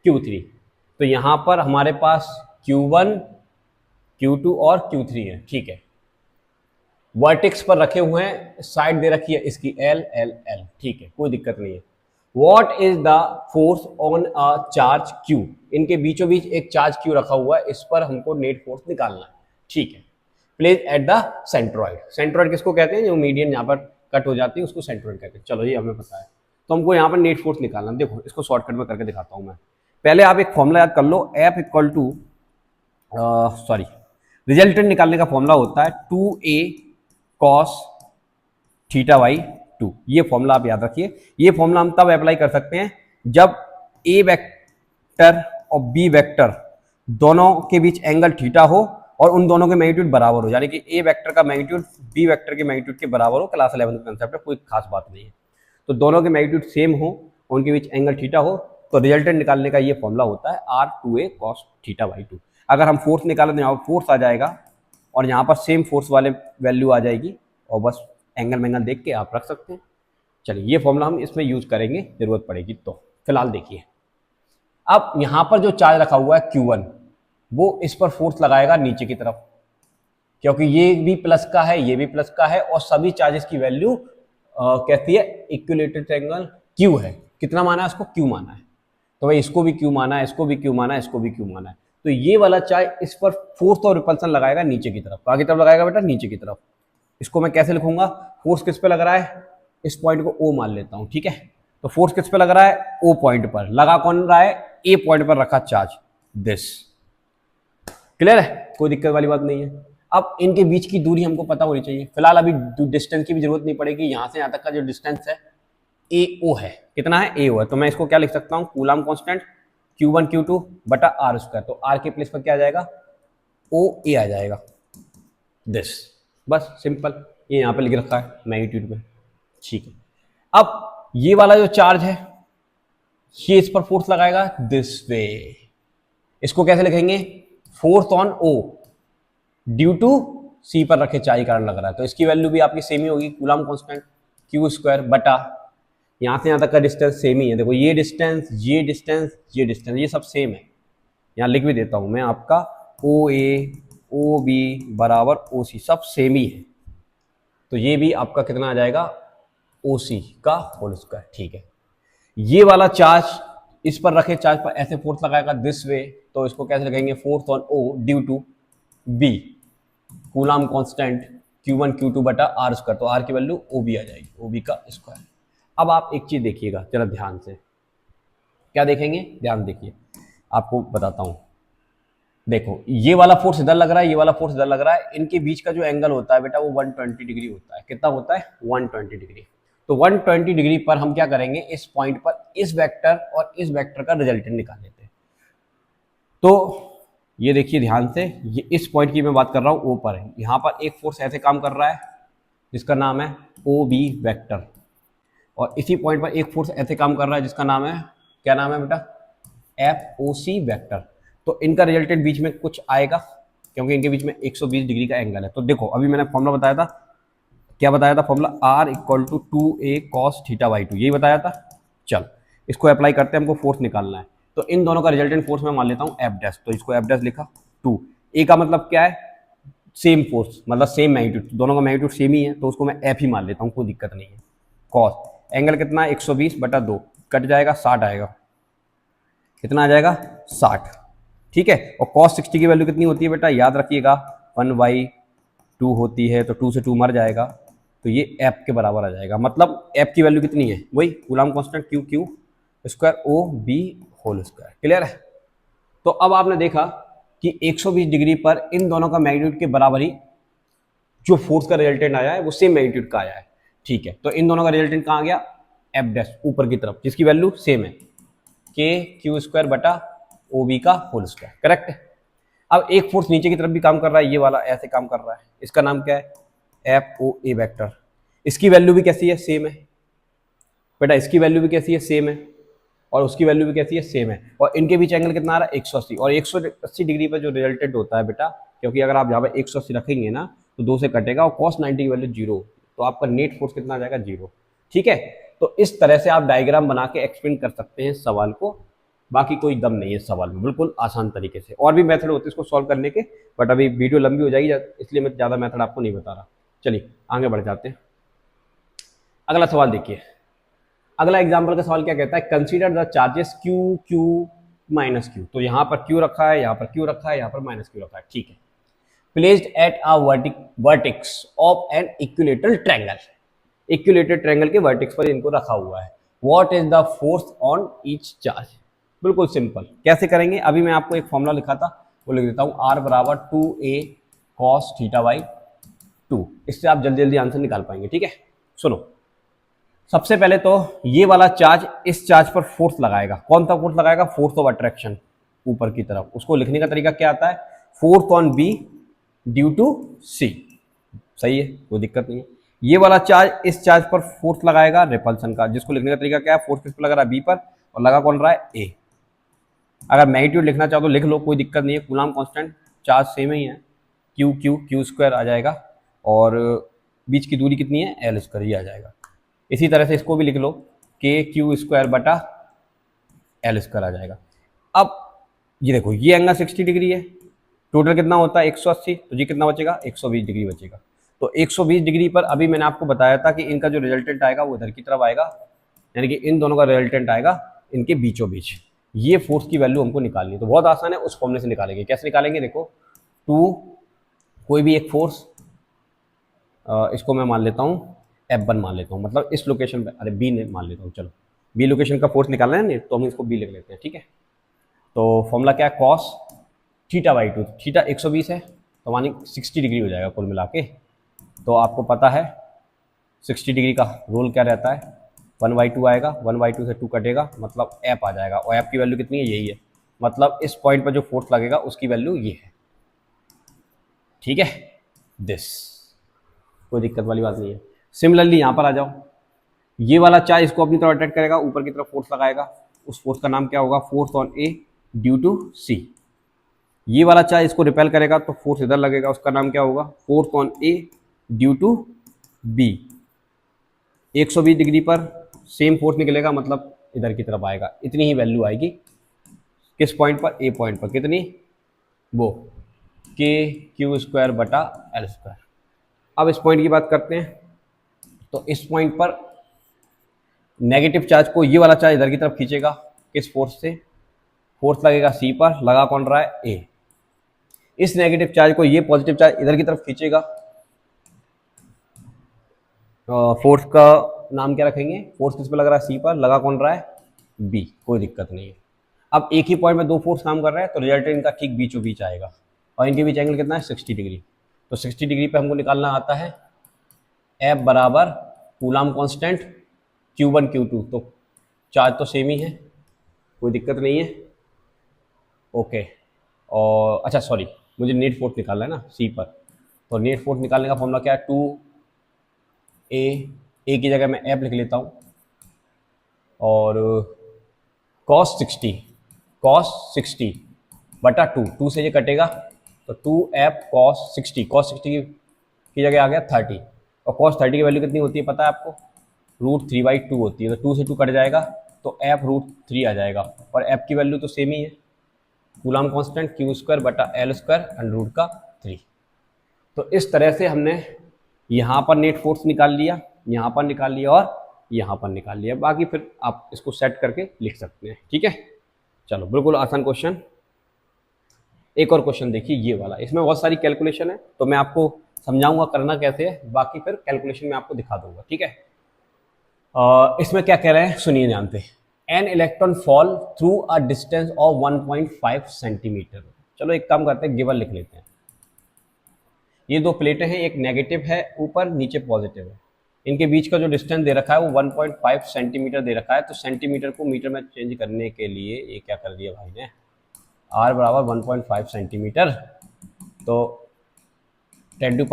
Q3। तो यहां पर हमारे पास Q1 Q2 और Q3 है, ठीक है। वर्टेक्स पर रखे हुए हैं, साइड दे रखी है इसकी L L L, ठीक है, कोई दिक्कत नहीं है। What is the force on a charge Q? इनके बीचों बीच एक चार्ज Q रखा हुआ है, इस पर हमको नेट फोर्स निकालना है, ठीक है। Place at the centroid, centroid किसको कहते हैं, जो मीडियन यहाँ पर कट हो जाती है उसको सेंट्रॉइड कहते हैं। चलो ये हमें पता है, तो हमको यहाँ पर नेट फोर्स निकालना। देखो इसको शॉर्टकट में करके दिखाता हूँ मैं। पहले आप एक फॉर्मूला याद कर लो, F इक्वल टू रिजल्टेंट निकालने का फॉर्मूला होता है 2A cos θ/2। ये फॉर्मूला आप याद रखिए। ये फॉर्मूला हम तब अप्लाई कर सकते हैं जब A वेक्टर और B वेक्टर दोनों के बीच एंगल थीटा हो और उन दोनों के मैग्नीट्यूड बराबर हो, यानी कि A वेक्टर का मैग्नीट्यूड B वेक्टर के मैग्नीट्यूड के बराबर हो। क्लास 11 का कंसेप्ट है, कोई खास बात नहीं है। तो दोनों के मैग्नीट्यूड सेम हो, उनके बीच एंगल थीटा हो, तो रिजल्टेंट निकालने का ये फॉर्मूला होता है R2A cos θ/2। अगर हम फोर्स निकालें तो यहाँ पर फोर्स आ जाएगा और यहाँ पर सेम फोर्स वाले वैल्यू आ जाएगी, और बस एंगल मैंगल देख के आप रख सकते हैं। चलिए ये फॉर्मूला हम इसमें यूज करेंगे, जरूरत पड़ेगी तो। फिलहाल देखिए, अब यहाँ पर जो चार्ज रखा हुआ है Q1, वो इस पर फोर्स लगाएगा नीचे की तरफ, क्योंकि ये भी प्लस का है, ये भी प्लस का है, और सभी चार्जेस की वैल्यू कहती है इक्विलेटरल एंगल Q है। कितना माना है इसको, Q माना है, तो भाई इसको भी Q माना है, इसको भी Q माना है, इसको भी Q माना है। तो ये वाला चार्ज इस पर फोर्स और रिपल्सन लगाएगा नीचे की तरफ। आगे तरफ लगाएगा बेटा, नीचे की तरफ। इसको मैं कैसे लिखूंगा, फोर्स किस पे लग रहा है, इस पॉइंट को O मान लेता हूं, ठीक है। तो फोर्स किस पे लग रहा है, O पॉइंट पर। लगा कौन रहा है, A पॉइंट पर रखा चार्ज, दिस। क्लियर है, कोई दिक्कत वाली बात नहीं है। अब इनके बीच की दूरी हमको पता होनी चाहिए। फिलहाल अभी डिस्टेंस की भी जरूरत नहीं पड़ेगी, यहां से यहां तक का जो डिस्टेंस है AO है, कितना है, AO है। तो मैं इसको क्या लिख सकता हूं, कूलम कांस्टेंट Q1 Q2 बटा R²। तो R के प्लेस पर क्या आ जाएगा, OA आ जाएगा, दिस। बस सिंपल, ये यहाँ पे लिख रखा है मैग्नीट्यूड में, ठीक है। अब ये वाला जो चार्ज है, ये इस पर फोर्स लगाएगा दिस वे। इसको कैसे लिखेंगे, force on O due to C पर रखे चार्ज के कारण लग रहा है। तो इसकी वैल्यू भी आपकी सेम ही होगी, कूलम कांस्टेंट Q² बटा यहाँ से यहाँ तक का डिस्टेंस सेम ही है। देखो ये डिस्टेंस, ये डिस्टेंस, ये डिस्टेंस, ये सब सेम है। यहाँ लिख भी देता हूँ मैं आपका, OA OB बराबर OC, सब सेम ही है। तो ये भी आपका कितना आ जाएगा, OC का होल स्क्वायर, ठीक है। ये वाला चार्ज इस पर रखे चार्ज पर ऐसे फोर्स लगाएगा दिस वे, तो इसको कैसे लिखेंगे, force on O due to B, Coulomb constant Q1 Q2 बटा आर स्क्वायर, तो आर की वैल्यू ओ बी आ जाएगी, ओ बी का स्क्वायर। अब आप एक चीज देखिएगा जरा ध्यान से, क्या देखेंगे, ध्यान देखिए, आपको बताता हूं। देखो ये वाला फोर्स इधर लग रहा है, ये वाला फोर्स इधर लग रहा है, इनके बीच का जो एंगल होता है बेटा वो 120 डिग्री होता है। कितना होता है, 120 डिग्री। तो 120 डिग्री पर हम क्या करेंगे, इस पॉइंट पर इस वेक्टर और इस वेक्टर का रिजल्टेंट निकाल लेते हैं। तो ये देखिए ध्यान से, ये इस पॉइंट की मैं बात कर रहा हूं, ओ पर है, यहां पर एक फोर्स ऐसे काम कर रहा है जिसका नाम है ओ बी वैक्टर, और इसी पॉइंट पर एक फोर्स ऐसे काम कर रहा है जिसका नाम है, क्या नाम है बेटा, एफ ओ सी वैक्टर। तो इनका रिजल्टेंट बीच में कुछ आएगा क्योंकि इनके बीच में 120 डिग्री का एंगल है। तो देखो अभी मैंने फॉर्मूला बताया था, क्या बताया था formula, r equal to 2a cos theta by 2, यही बताया था। चल इसको अप्लाई करते हैं, हमको फोर्स निकालना है। तो इन दोनों का रिजल्टेंट फोर्स मैं मान लेता हूँ एफ डैश, तो इसको एफ डैश लिखा। 2a का मतलब क्या है, सेम फोर्स, मतलब सेम मैग्नीट्यूड, दोनों का मैग्नीट्यूड सेम ही है, तो उसको मैं एफ ही मान लेता हूँ, कोई दिक्कत नहीं है। कॉस एंगल कितना है, 120 बटा 2, कट जाएगा 60 आएगा, कितना आ जाएगा 60, ठीक है। और कॉस 60 की वैल्यू कितनी होती है बेटा, याद रखिएगा 1/2 होती है, तो 2 से 2 मर जाएगा, तो ये एफ के बराबर आ जाएगा। मतलब एफ की वैल्यू कितनी है, वही Coulomb constant Q square O B whole square. Clear है। तो अब आपने देखा कि 120 डिग्री पर इन दोनों का मैग्नीट्यूड के बराबर ही जो फोर्स का रिजल्टेंट आया है वो सेम मैग्नीट्यूड का आया है, ठीक है। तो इन दोनों का रिजल्टेंट कहाँ आ गया, एफ डैश ऊपर की तरफ, जिसकी वैल्यू सेम है, के क्यू स्क्वायर बटा ओ बी का होल स्क्वायर, करेक्ट है। अब एक फोर्स नीचे की तरफ भी काम कर रहा है, ये वाला ऐसे काम कर रहा है, इसका नाम क्या है, एफ ओ ए वैक्टर। इसकी वैल्यू भी कैसी है, सेम है बेटा, इसकी वैल्यू भी कैसी है, सेम है, और उसकी वैल्यू भी कैसी है, सेम है। और इनके बीच एंगल कितना आ रहा है, 180, और 180 डिग्री पर जो रिजल्टेंट होता है बेटा, क्योंकि अगर आप यहाँ पर 180 रखेंगे ना तो 2 से कटेगा, और cos 90 की वैल्यू 0, तो आपका नेट फोर्स कितना आ जाएगा, 0, ठीक है। तो इस तरह से आप डायग्राम बना के एक्सप्लेन कर सकते हैं सवाल को, बाकी कोई दम नहीं है इस सवाल में, बिल्कुल आसान तरीके से। और भी मेथड होते हैं इसको सॉल्व करने के, बट अभी वीडियो लंबी हो जाएगी इसलिए मैं ज़्यादा मेथड आपको नहीं बता रहा। चलिए आगे बढ़ जाते हैं। अगला सवाल देखिए, अगला एग्जाम्पल का सवाल क्या कहता है, consider the charges Q Q minus Q. तो यहाँ पर क्यू रखा है, यहाँ पर क्यू रखा है, यहाँ पर माइनस क्यू रखा है, ठीक है। Placed at a vertex of an equilateral triangle, equilateral triangle के वर्टेक्स पर इनको रखा हुआ है। What is the force on each charge. बिल्कुल सिंपल, कैसे करेंगे, अभी मैं आपको एक फॉर्मूला लिखा था वो लिख देता हूँ, आर बराबर 2a कॉस थीटा बाई 2, इससे आप जल्दी जल्दी आंसर निकाल पाएंगे, ठीक है। सुनो, सबसे पहले तो ये वाला चार्ज इस चार्ज पर फोर्स लगाएगा, कौन सा फोर्स लगाएगा, फोर्स ऑफ अट्रैक्शन ऊपर की तरफ। उसको लिखने का तरीका क्या आता है, force on B due to C, सही है, कोई दिक्कत नहीं है। ये वाला चार्ज इस चार्ज पर फोर्स लगाएगा रिपल्सन का, जिसको लिखने का तरीका क्या है, फोर्स किस पर लगा रहा है, बी पर, और लगा कौन रहा है, ए। अगर मैग्नीट्यूड लिखना चाहो तो लिख लो, कोई दिक्कत नहीं है, कूलाम कांस्टेंट चार्ज सेम ही है, क्यू क्यू क्यू स्क्वायर आ जाएगा, और बीच की दूरी कितनी है, एल स्क्वायर, ये आ जाएगा। इसी तरह से इसको भी लिख लो, के क्यू स्क्वायर बटा एल स्क्वायर आ जाएगा। अब ये देखो, ये एंगल 60 डिग्री है, टोटल कितना होता है 180, तो ये कितना बचेगा, 120 डिग्री बचेगा। तो 120 डिग्री पर अभी मैंने आपको बताया था कि इनका जो रिजल्टेंट आएगा वो इधर की तरफ आएगा, यानी कि इन दोनों का रिजल्टेंट आएगा इनके बीचों बीच। ये फोर्स की वैल्यू हमको निकालनी है, तो बहुत आसान है, उस फॉर्मूले से निकालेंगे। कैसे निकालेंगे, देखो 2 कोई भी एक फोर्स, इसको मैं मान लेता हूँ F1 मान लेता हूँ, मतलब इस लोकेशन पे, अरे बी ने मान लेता हूँ, चलो बी लोकेशन का फोर्स निकालना है ना, तो हम इसको बी लिख लेते हैं, ठीक है। तो फॉर्मूला क्या है, कॉस थीटा बाई 2, थीटा 120 है तो मानी 60 डिग्री हो जाएगा कुल मिला के। तो आपको पता है 60 डिग्री का रोल क्या रहता है, 1/2 आएगा, 1/2 से 2 कटेगा, मतलब एफ आ जाएगा, और एफ की वैल्यू कितनी है, यही है, मतलब इस पॉइंट पर जो फोर्स लगेगा उसकी वैल्यू ये है, ठीक है, दिस, कोई दिक्कत वाली बात नहीं है। सिमिलरली यहाँ पर आ जाओ, ये वाला चार्ज इसको अपनी तरफ अट्रैक्ट करेगा, ऊपर की तरफ फोर्स लगाएगा, उस फोर्स का नाम क्या होगा, force on A due to C. ये वाला चार्ज इसको रिपेल करेगा तो फोर्स इधर लगेगा, उसका नाम क्या होगा, force on A due to B. 120 degree पर सेम फोर्स निकलेगा, मतलब इधर की तरफ आएगा, इतनी ही वैल्यू आएगी किस पॉइंट पर, ए पॉइंट पर, कितनी, वो के क्यू स्क्वायर बटा एल स्क्वायर। अब इस पॉइंट की बात करते हैं, तो इस पॉइंट पर नेगेटिव चार्ज को ये वाला चार्ज इधर की तरफ खींचेगा, किस फोर्स से? फोर्स लगेगा सी पर, लगा कौन रहा है? ए। इस नेगेटिव चार्ज को ये पॉजिटिव चार्ज इधर की तरफ खींचेगा। फोर्स का नाम क्या रखेंगे? फोर्स किस पे लग रहा है? सी पर, लगा कौन रहा है? बी। कोई दिक्कत नहीं है। अब एक ही पॉइंट में दो फोर्स काम कर रहा है तो रिजल्टेंट इनका ठीक बीचों बीच आएगा, और इनके बीच एंगल कितना है? 60 डिग्री। तो 60 डिग्री पे हमको निकालना आता है F बराबर कूलाम कांस्टेंट Q1 Q2। तो चार्ज तो सेम ही है, कोई दिक्कत नहीं है। ओके। और अच्छा सॉरी, मुझे नेट फोर्स निकालना है ना सी पर, तो नेट फोर्स निकालने का फॉर्मूला क्या है? 2a की जगह मैं F लिख लेता हूँ, और cos 60 बटा 2 से ये कटेगा तो 2f cos 60 की जगह आ गया 30, और cos 30 की वैल्यू कितनी होती है पता है आपको? √3/2 होती है। तो 2 से 2 कट जाएगा तो f √3 आ जाएगा, और f की वैल्यू तो सेम ही है, कूलाम कांस्टेंट Q² बटा L² √3। तो इस तरह से हमने यहाँ पर नेट फोर्स निकाल लिया, यहाँ पर निकाल लिया, और यहाँ पर निकाल लिया। बाकी फिर आप इसको सेट करके लिख सकते हैं, ठीक है। चलो, बिल्कुल आसान क्वेश्चन। एक और क्वेश्चन देखिए ये वाला, इसमें बहुत सारी कैलकुलेशन है तो मैं आपको समझाऊंगा करना कैसे है, बाकी फिर कैलकुलेशन में आपको दिखा दूंगा, ठीक है। इसमें क्या कह रहे हैं सुनिए ध्यान से। An electron fall through a distance of 1.5 centimetre. चलो एक काम करते हैं, गिवन लिख लेते हैं। ये दो प्लेटें हैं, एक नेगेटिव है ऊपर, नीचे पॉजिटिव है। इनके बीच का जो डिस्टेंस दे रखा है वो 1.5 सेंटीमीटर दे रखा है। तो सेंटीमीटर को मीटर में चेंज करने के लिए ये क्या कर दिया भाई ने, r बराबर 1.5 सेंटीमीटर, तो 10⁻⁻²,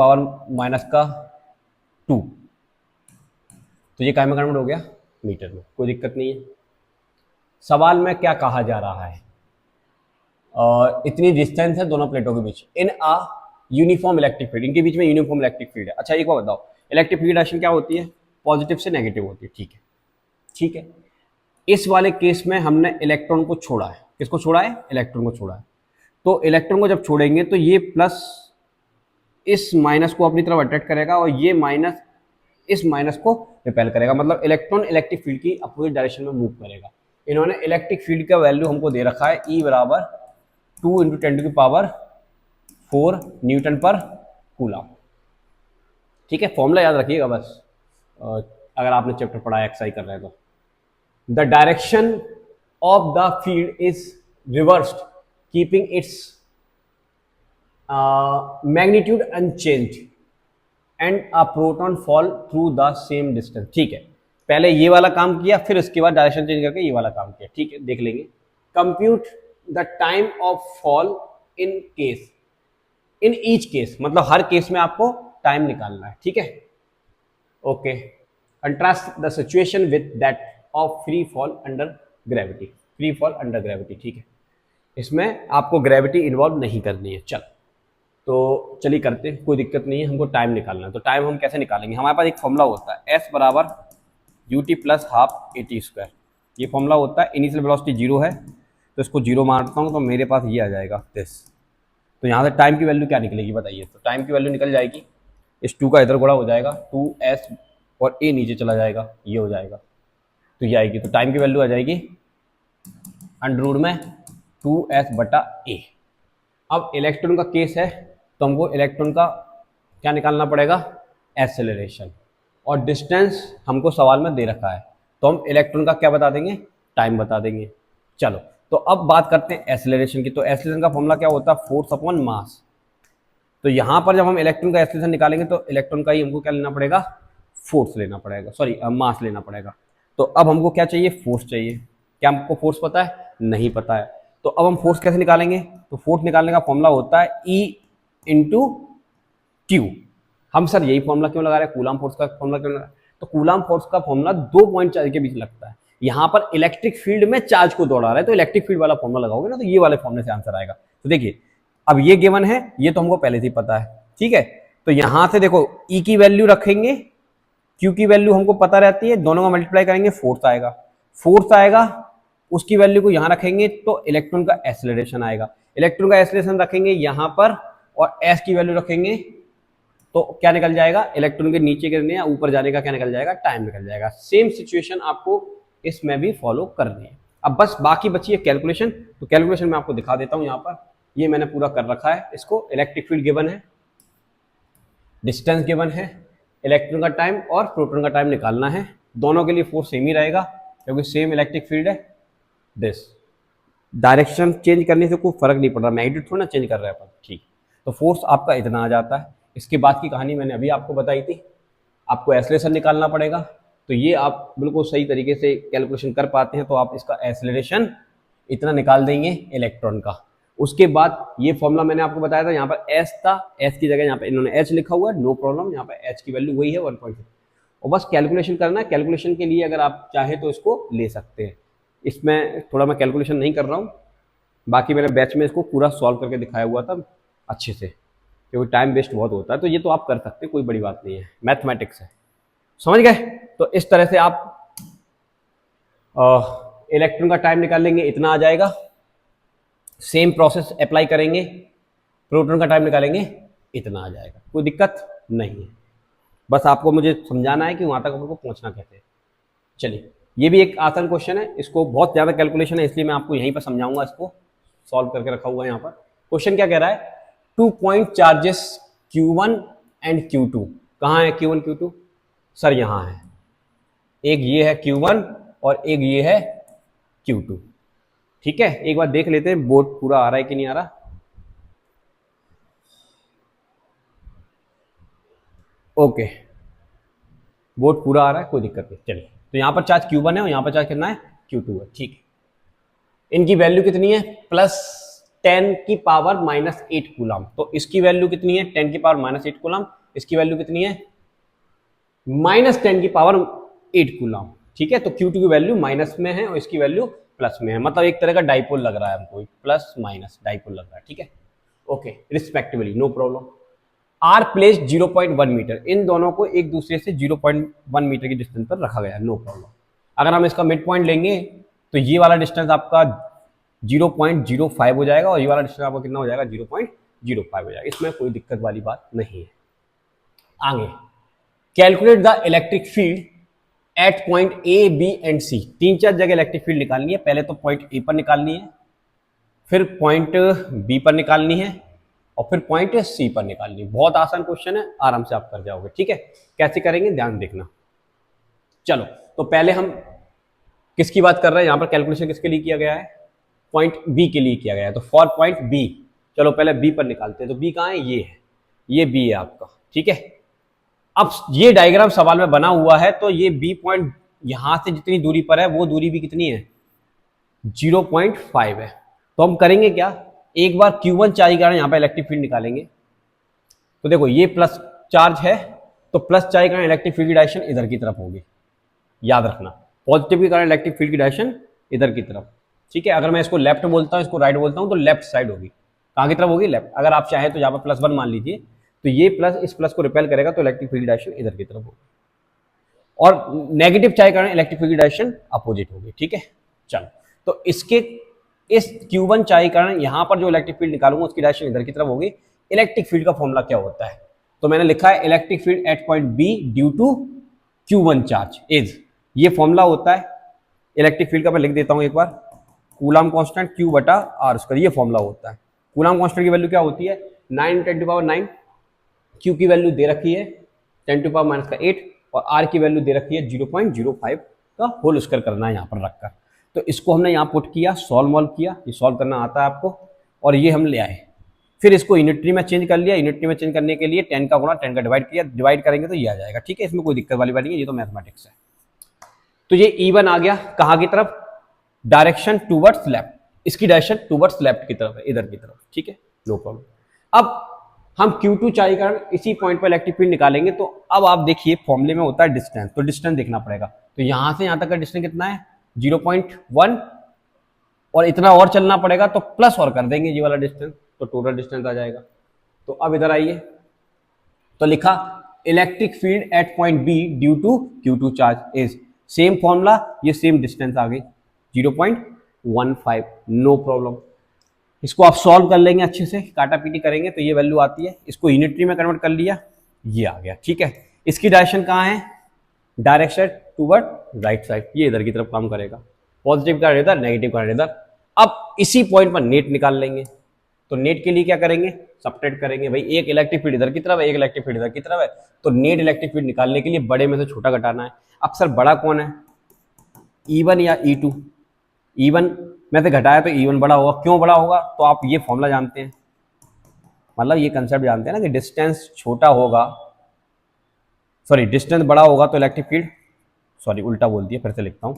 तो ये काय में कन्वर्ट हो गया? मीटर में। कोई दिक्कत नहीं है। सवाल में क्या कहा जा रहा है? इतनी डिस्टेंस है दोनों प्लेटों के बीच, इन अ यूनिफॉर्म इलेक्ट्रिक फील्ड, इनके बीच में यूनिफॉर्म इलेक्ट्रिक फील्ड है। अच्छा एक बार बताओ, इलेक्ट्रिक फील्ड डायरेक्शन क्या होती है? पॉजिटिव से नेगेटिव होती है, ठीक है, ठीक है। इस वाले केस में हमने इलेक्ट्रॉन को छोड़ा है। किसको छोड़ा है? इलेक्ट्रॉन को छोड़ा है। तो इलेक्ट्रॉन को जब छोड़ेंगे तो ये प्लस इस माइनस को अपनी तरफ अट्रैक्ट करेगा, और ये माइनस इस माइनस को रिपेल करेगा। मतलब इलेक्ट्रॉन इलेक्ट्रिक फील्ड की अपोजिट डायरेक्शन में मूव करेगा। इन्होंने इलेक्ट्रिक फील्ड का वैल्यू हमको दे रखा है E बराबर 2 × 10⁴ न्यूटन पर कूलम, ठीक है। फॉर्मूला याद रखिएगा बस, अगर आपने चैप्टर पढ़ा है, एक्सरसाइज कर रहे हैं तो। The direction of the field is reversed keeping its magnitude unchange and a proton fall through the same distance, ठीक है। पहले ये वाला काम किया, फिर उसके बाद डायरेक्शन चेंज करके ये वाला काम किया, ठीक है। देख लेंगे। Compute the time of fall in case, in each case, मतलब हर केस में आपको टाइम निकालना है, ठीक है। Okay. Contrast the situation with that of free fall under gravity, free fall under gravity, ठीक है। इसमें आपको ग्रेविटी इन्वॉल्व नहीं करनी है। चल तो चलिए करते हैं, कोई दिक्कत नहीं है। हमको टाइम निकालना है, तो टाइम हम कैसे निकालेंगे? हमारे पास एक फॉर्मूला होता है, S बराबर ut प्लस हाफ AT²। ये फॉर्मूला होता है। इनिशियल वेलोसिटी 0 है तो इसको 0 मारता हूँ तो मेरे पास ये आ जाएगा दिस। तो यहाँ से टाइम की वैल्यू क्या निकलेगी बताइए? तो टाइम की वैल्यू निकल जाएगी, इस 2 का इधर गुणा हो जाएगा, 2s और a नीचे चला जाएगा, ये हो जाएगा, तो ये आएगी। तो टाइम की वैल्यू आ जाएगी अंडर में 2s बटा a। अब इलेक्ट्रॉन का केस है तो हमको इलेक्ट्रॉन का क्या निकालना पड़ेगा? एक्सेलरेशन। और डिस्टेंस हमको सवाल में दे रखा है तो हम इलेक्ट्रॉन का क्या बता देंगे? टाइम बता देंगे। चलो तो अब बात करते हैं एक्सेलरेशन की। तो एक्सेलरेशन का फॉर्मूला क्या होता है? Force upon mass. तो यहाँ पर जब हम इलेक्ट्रॉन का एक्सेलरेशन निकालेंगे तो इलेक्ट्रॉन का ही हमको क्या लेना पड़ेगा? फोर्स लेना पड़ेगा, सॉरी मास लेना पड़ेगा। तो अब हमको क्या चाहिए? फोर्स चाहिए। क्या हमको फोर्स पता है? नहीं पता है। तो अब हम फोर्स कैसे निकालेंगे? तो फोर्स निकालने का फॉर्मूला होता है E × Q। हम सर यही फॉर्मूला क्यों लगा रहे हैं? कूलाम फोर्स का फॉर्मूला क्यों लगा रहे हैं? तो कूलाम फोर्स का फॉर्मूला 2 पॉइंट चार्ज के बीच लगता है। यहाँ पर इलेक्ट्रिक फील्ड में चार्ज को दौड़ा रहा है तो इलेक्ट्रिक फील्ड वाला फॉर्मूला लगाओगे ना, तो ये वाले फॉर्मूले से आंसर आएगा। तो देखिए अब ये गिवन है, ये तो हमको पहले से ही पता है, ठीक है। तो यहां से देखो E की वैल्यू रखेंगे, Q की वैल्यू हमको पता रहती है, दोनों का मल्टीप्लाई करेंगे, फोर्स आएगा। फोर्स आएगा, उसकी वैल्यू को यहां रखेंगे तो इलेक्ट्रॉन का एक्सेलरेशन आएगा। इलेक्ट्रॉन का एक्सेलरेशन रखेंगे यहां पर और s की वैल्यू रखेंगे तो क्या निकल जाएगा? इलेक्ट्रॉन के नीचे गिरने या ऊपर जाने का क्या निकल जाएगा? टाइम निकल जाएगा। सेम सिचुएशन आपको इसमें भी फॉलो करनी है। अब बस बाकी बची है कैलकुलेशन, तो कैलकुलेशन मैं आपको दिखा देता हूँ यहाँ पर। ये मैंने पूरा कर रखा है इसको। इलेक्ट्रिक फील्ड गिवन है, डिस्टेंस गिवन है, इलेक्ट्रॉन का टाइम और प्रोटॉन का टाइम निकालना है। दोनों के लिए फोर्स सेम ही रहेगा क्योंकि सेम इलेक्ट्रिक फील्ड है। दिस डायरेक्शन चेंज करने से कोई फर्क नहीं पड़ रहा, मैग्नीट्यूड थोड़ा ना चेंज कर रहा है अपन, ठीक। तो फोर्स आपका इतना आ जाता है। इसके बाद की कहानी मैंने अभी आपको बताई थी, आपको एक्सेलरेशन निकालना पड़ेगा। तो ये आप बिल्कुल सही तरीके से कैलकुलेशन कर पाते हैं तो आप इसका एक्सेलरेशन इतना निकाल देंगे इलेक्ट्रॉन का। उसके बाद ये फॉर्मूला मैंने आपको बताया था, यहाँ पर एस था, एस की जगह यहाँ पे इन्होंने एच लिखा हुआ है, नो प्रॉब्लम। यहाँ पे एच की वैल्यू वही है 1.6 और बस कैलकुलेशन करना है। कैलकुलेशन के लिए अगर आप चाहें तो इसको ले सकते हैं। इसमें थोड़ा मैं कैलकुलेशन नहीं कर रहा हूँ, बाकी मैंने बैच में इसको पूरा सॉल्व करके दिखाया हुआ था अच्छे से, क्योंकि टाइम वेस्ट बहुत होता है। तो ये तो आप कर सकते हैं, कोई बड़ी बात नहीं है, मैथमेटिक्स है, समझ गए। तो इस तरह से आप इलेक्ट्रॉन का टाइम निकाल लेंगे, इतना आ जाएगा। सेम प्रोसेस अप्लाई करेंगे, प्रोटॉन का टाइम निकालेंगे, इतना आ जाएगा, कोई दिक्कत नहीं है। बस आपको मुझे समझाना है कि वहां तक आपको पहुंचना कैसे है। चलिए, ये भी एक आसान क्वेश्चन है, इसको बहुत ज़्यादा कैलकुलेशन है इसलिए मैं आपको यहीं पर समझाऊंगा। इसको सॉल्व करके रखा हुआ है यहाँ पर। क्वेश्चन क्या कह रहा है, 2 point charges Q1 and Q2। कहाँ है Q1 Q2? सर यहाँ है, एक ये है Q1 और एक ये है Q2। ठीक है, एक बार देख लेते हैं बोर्ड पूरा आ रहा है कि नहीं आ रहा। ओके, बोर्ड पूरा आ रहा है, कोई दिक्कत नहीं। चलिए, तो यहाँ पर चार्ज Q1 है और यहाँ पर चार्ज कितना है Q2 है। ठीक है, इनकी वैल्यू कितनी है, +10⁻⁻8 कूलम। तो इसकी वैल्यू कितनी है 10⁻⁻8 कूलम, इसकी वैल्यू कितनी है -10⁻8 कूलम। ठीक है, तो Q2 की वैल्यू माइनस में है और इसकी वैल्यू प्लस में है, मतलब एक तरह का डाइपोल लग रहा है हमको, प्लस माइनस डाइपोल लग रहा है। ठीक है, okay, respectively, no problem. Are place 0.1 meter, इन दोनों को एक दूसरे से 0.1 मीटर की डिस्टेंस पर रखा गया, नो प्रॉब्लम। अगर हम इसका मिड पॉइंट लेंगे तो ये वाला डिस्टेंस आपका 0.05 हो जाएगा और ये वाला डिस्टेंस आपका कितना हो जाएगा 0.05 हो जाएगा। इसमें कोई दिक्कत वाली बात नहीं है। आगे, calculate the electric field at point A, B and C. 3-4 जगह इलेक्ट्रिक फील्ड निकालनी है। पहले तो पॉइंट ए पर निकालनी है, फिर पॉइंट बी पर निकालनी है और फिर पॉइंट सी पर निकालनी है। बहुत आसान क्वेश्चन है, आराम से आप कर जाओगे। ठीक है, कैसे करेंगे ध्यान देखना। चलो, तो पहले हम किसकी बात कर रहे हैं, यहां पर कैलकुलेशन किसके लिए किया गया है, पॉइंट बी के लिए किया गया है। तो फॉर पॉइंट बी, चलो पहले बी पर निकालते हैं। तो बी कहाँ है, ये है, ये बी है आपका। ठीक है, अब ये डायग्राम सवाल में बना हुआ है तो ये बी पॉइंट यहां से जितनी दूरी पर है वो दूरी भी कितनी है 0.5 है। तो हम करेंगे क्या, एक बार Q1 चार्ज के कारण यहाँ पर इलेक्ट्रिक फील्ड निकालेंगे। तो देखो ये प्लस चार्ज है, तो प्लस चार्ज के कारण इलेक्ट्रिक फील्ड की डायरेक्शन इधर की तरफ होगी, याद रखना। पॉजिटिव के कारण इलेक्ट्रिक फील्ड की डायरेक्शन इधर की तरफ। ठीक है, अगर मैं इसको लेफ्ट बोलता हूँ, इसको राइट बोलता हूँ, तो लेफ्ट साइड होगी। कहाँ की तरफ होगी, लेफ्ट। अगर आप चाहें तो यहाँ पर +1 मान लीजिए, तो ये प्लस इस प्लस को रिपेल करेगा तो इलेक्ट्रिक फील्ड डायरेक्शन इधर की तरफ होगी, और नेगेटिव चार्ज के कारण इलेक्ट्रिक फील्ड डायरेक्शन अपोजिट होगी। ठीक है, चलो, तो इसके इस Q1 चार्ज के कारण यहाँ पर जो इलेक्ट्रिक फील्ड निकालूंगा उसकी डायरेक्शन इधर की तरफ होगी। इलेक्ट्रिक फील्ड का फॉर्मूला क्या होता है, तो मैंने लिखा है electric field at point B due to Q1 charge is, ये फॉर्मूला होता है इलेक्ट्रिक फील्ड का। मैं लिख देता हूं एक बार, कूलम कांस्टेंट Q/R², ये फॉर्मूला होता है। कूलम कांस्टेंट की वैल्यू क्या होती है 9×10⁹, Q की वैल्यू दे रखी है 10⁻⁻8 और R की वैल्यू दे रखी है 0.05 का होल स्क्वायर करना है यहाँ पर रखकर। तो इसको हमने यहाँ पुट किया, सॉल्व किया, ये सॉल्व करना आता है आपको, और ये हम ले आए। फिर इसको यूनिटरी में चेंज कर लिया। यूनिटरी में चेंज करने के लिए 10 का गुणा 10 का डिवाइड किया, डिवाइड करेंगे तो ये आ जाएगा। ठीक है, इसमें कोई दिक्कत वाली बात नहीं है, ये तो मैथमेटिक्स है। तो ये E1 आ गया कहाँ की तरफ, डायरेक्शन टूवर्ड्स लेफ्ट, इसकी डायरेक्शन टूवर्ड्स लेफ्ट की तरफ है, इधर की तरफ। ठीक है, नो प्रॉब्लम। अब हम Q2 चाहिए कारण इसी पॉइंट पर इलेक्ट्रिक फील्ड निकालेंगे। तो अब आप देखिए फॉर्मूले में होता है डिस्टेंस, तो डिस्टेंस देखना पड़ेगा। तो यहां से यहां तक का डिस्टेंस कितना है 0.1, और इतना और चलना पड़ेगा तो प्लस और कर देंगे ये वाला डिस्टेंस, तो टोटल डिस्टेंस आ जाएगा। तो अब इधर आइए, तो लिखा electric field at point B due to Q2 charge is, same formula, ये सेम डिस्टेंस आ गई 0.15, नो प्रॉब्लम। इसको आप सॉल्व कर लेंगे अच्छे से, काटा पीटी करेंगे तो ये वैल्यू आती है। इसको यूनिटरी में कन्वर्ट कर लिया, ये आ गया। ठीक है, इसकी डायरेक्शन कहाँ है, डायरेक्शन टूवर्ड राइट साइड, ये इधर की तरफ काम करेगा। पॉजिटिव करंट इधर, नेगेटिव करंट इधर। अब इसी पॉइंट पर नेट निकाल लेंगे। तो नेट के लिए क्या करेंगे, सब्ट्रैक्ट करेंगे। भाई एक इलेक्ट्रिक फील्ड इधर की तरफ है, एक इलेक्ट्रिक फील्ड इधर की तरफ है, तो नेट इलेक्ट्रिक फील्ड निकालने के लिए बड़े में से छोटा घटाना है। अब सर बड़ा कौन है, E1 या E2? E1 में से घटाया तो E1 बड़ा होगा। क्यों बड़ा होगा, तो आप ये फॉर्मूला जानते हैं, मतलब ये कंसेप्ट जानते हैं ना कि डिस्टेंस छोटा होगा, सॉरी डिस्टेंस बड़ा होगा तो इलेक्ट्रिक फील्ड, सॉरी उल्टा बोल दिया, फिर से लिखता हूं,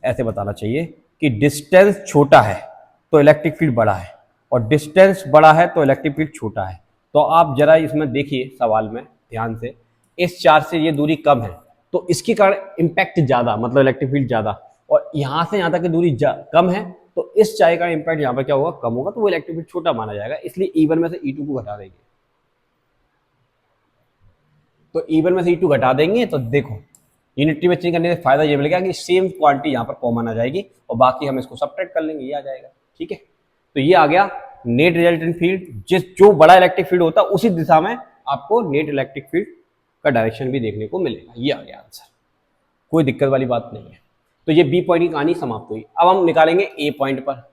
ऐसे बताना चाहिए कि डिस्टेंस छोटा है तो इलेक्ट्रिक फील्ड बड़ा है, और डिस्टेंस बड़ा है तो इलेक्ट्रिक फील्ड छोटा है। तो आप जरा इसमें देखिए सवाल में ध्यान से, इस चार्ज से ये दूरी कम है तो इसके कारण इम्पैक्ट ज़्यादा, मतलब इलेक्ट्रिक फील्ड ज़्यादा, और यहाँ से यहाँ तक की दूरी कम है तो इस चार्ज का इम्पैक्ट यहाँ पर क्या होगा, कम होगा, तो वो इलेक्ट्रिक फील्ड छोटा माना जाएगा। इसलिए E1 में से E2 को घटा देंगे। तो E1 में से E2 घटा देंगे तो देखो यूनिटी में चेंज करने से फायदा ये मिलेगा कि सेम क्वांटिटी यहाँ पर कॉमन आ जाएगी और बाकी हम इसको सब्ट्रैक्ट कर लेंगे, ये आ जाएगा। ठीक है, तो ये आ गया नेट रिजल्टेंट फील्ड। जो बड़ा इलेक्ट्रिक फील्ड होता है उसी दिशा में आपको नेट इलेक्ट्रिक फील्ड का डायरेक्शन भी देखने को मिलेगा। ये आ गया आंसर, कोई दिक्कत वाली बात नहीं है। तो ये बी पॉइंट की कहानी समाप्त हुई। अब हम निकालेंगे ए पॉइंट पर।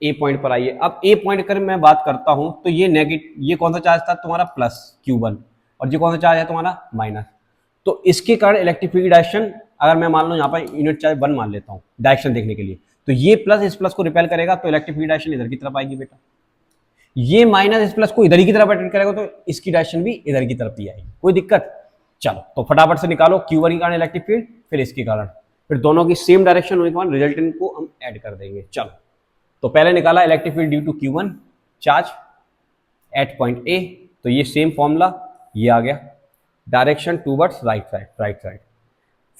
ए पॉइंट पर आइए। अब ए पॉइंट कर मैं बात करता हूं तो ये ये कौन सा चार्ज था तुम्हारा, प्लस Q1, और ये कौन सा चार्ज है तुम्हारा, माइनस। तो इसके कारण इलेक्ट्रिक फील्ड डायरेक्शन, अगर मैं मान लो यहाँ पर यूनिट चार्ज 1 मान लेता हूँ डायरेक्शन देखने के लिए, तो ये प्लस इस प्लस को रिपेल करेगा तो इलेक्ट्रिक फील्ड डायरेक्शन इधर की तरफ आएगी बेटा। ये माइनस इस प्लस को इधर ही की तरफ अटेंड करेगा तो इसकी डायरेक्शन भी इधर की तरफ ही आएगी। कोई दिक्कत? चलो तो फटाफट से निकालो Q1 के कारण इलेक्ट्रिक फील्ड, फिर इसके कारण, फिर दोनों की सेम डायरेक्शन होने के बाद रिजल्टेंट को हम ऐड कर देंगे। चलो तो पहले निकाला electric field due to Q1 charge at point A, तो ये सेम फॉर्मूला ये आ गया, डायरेक्शन टूवर्ड्स राइट साइड।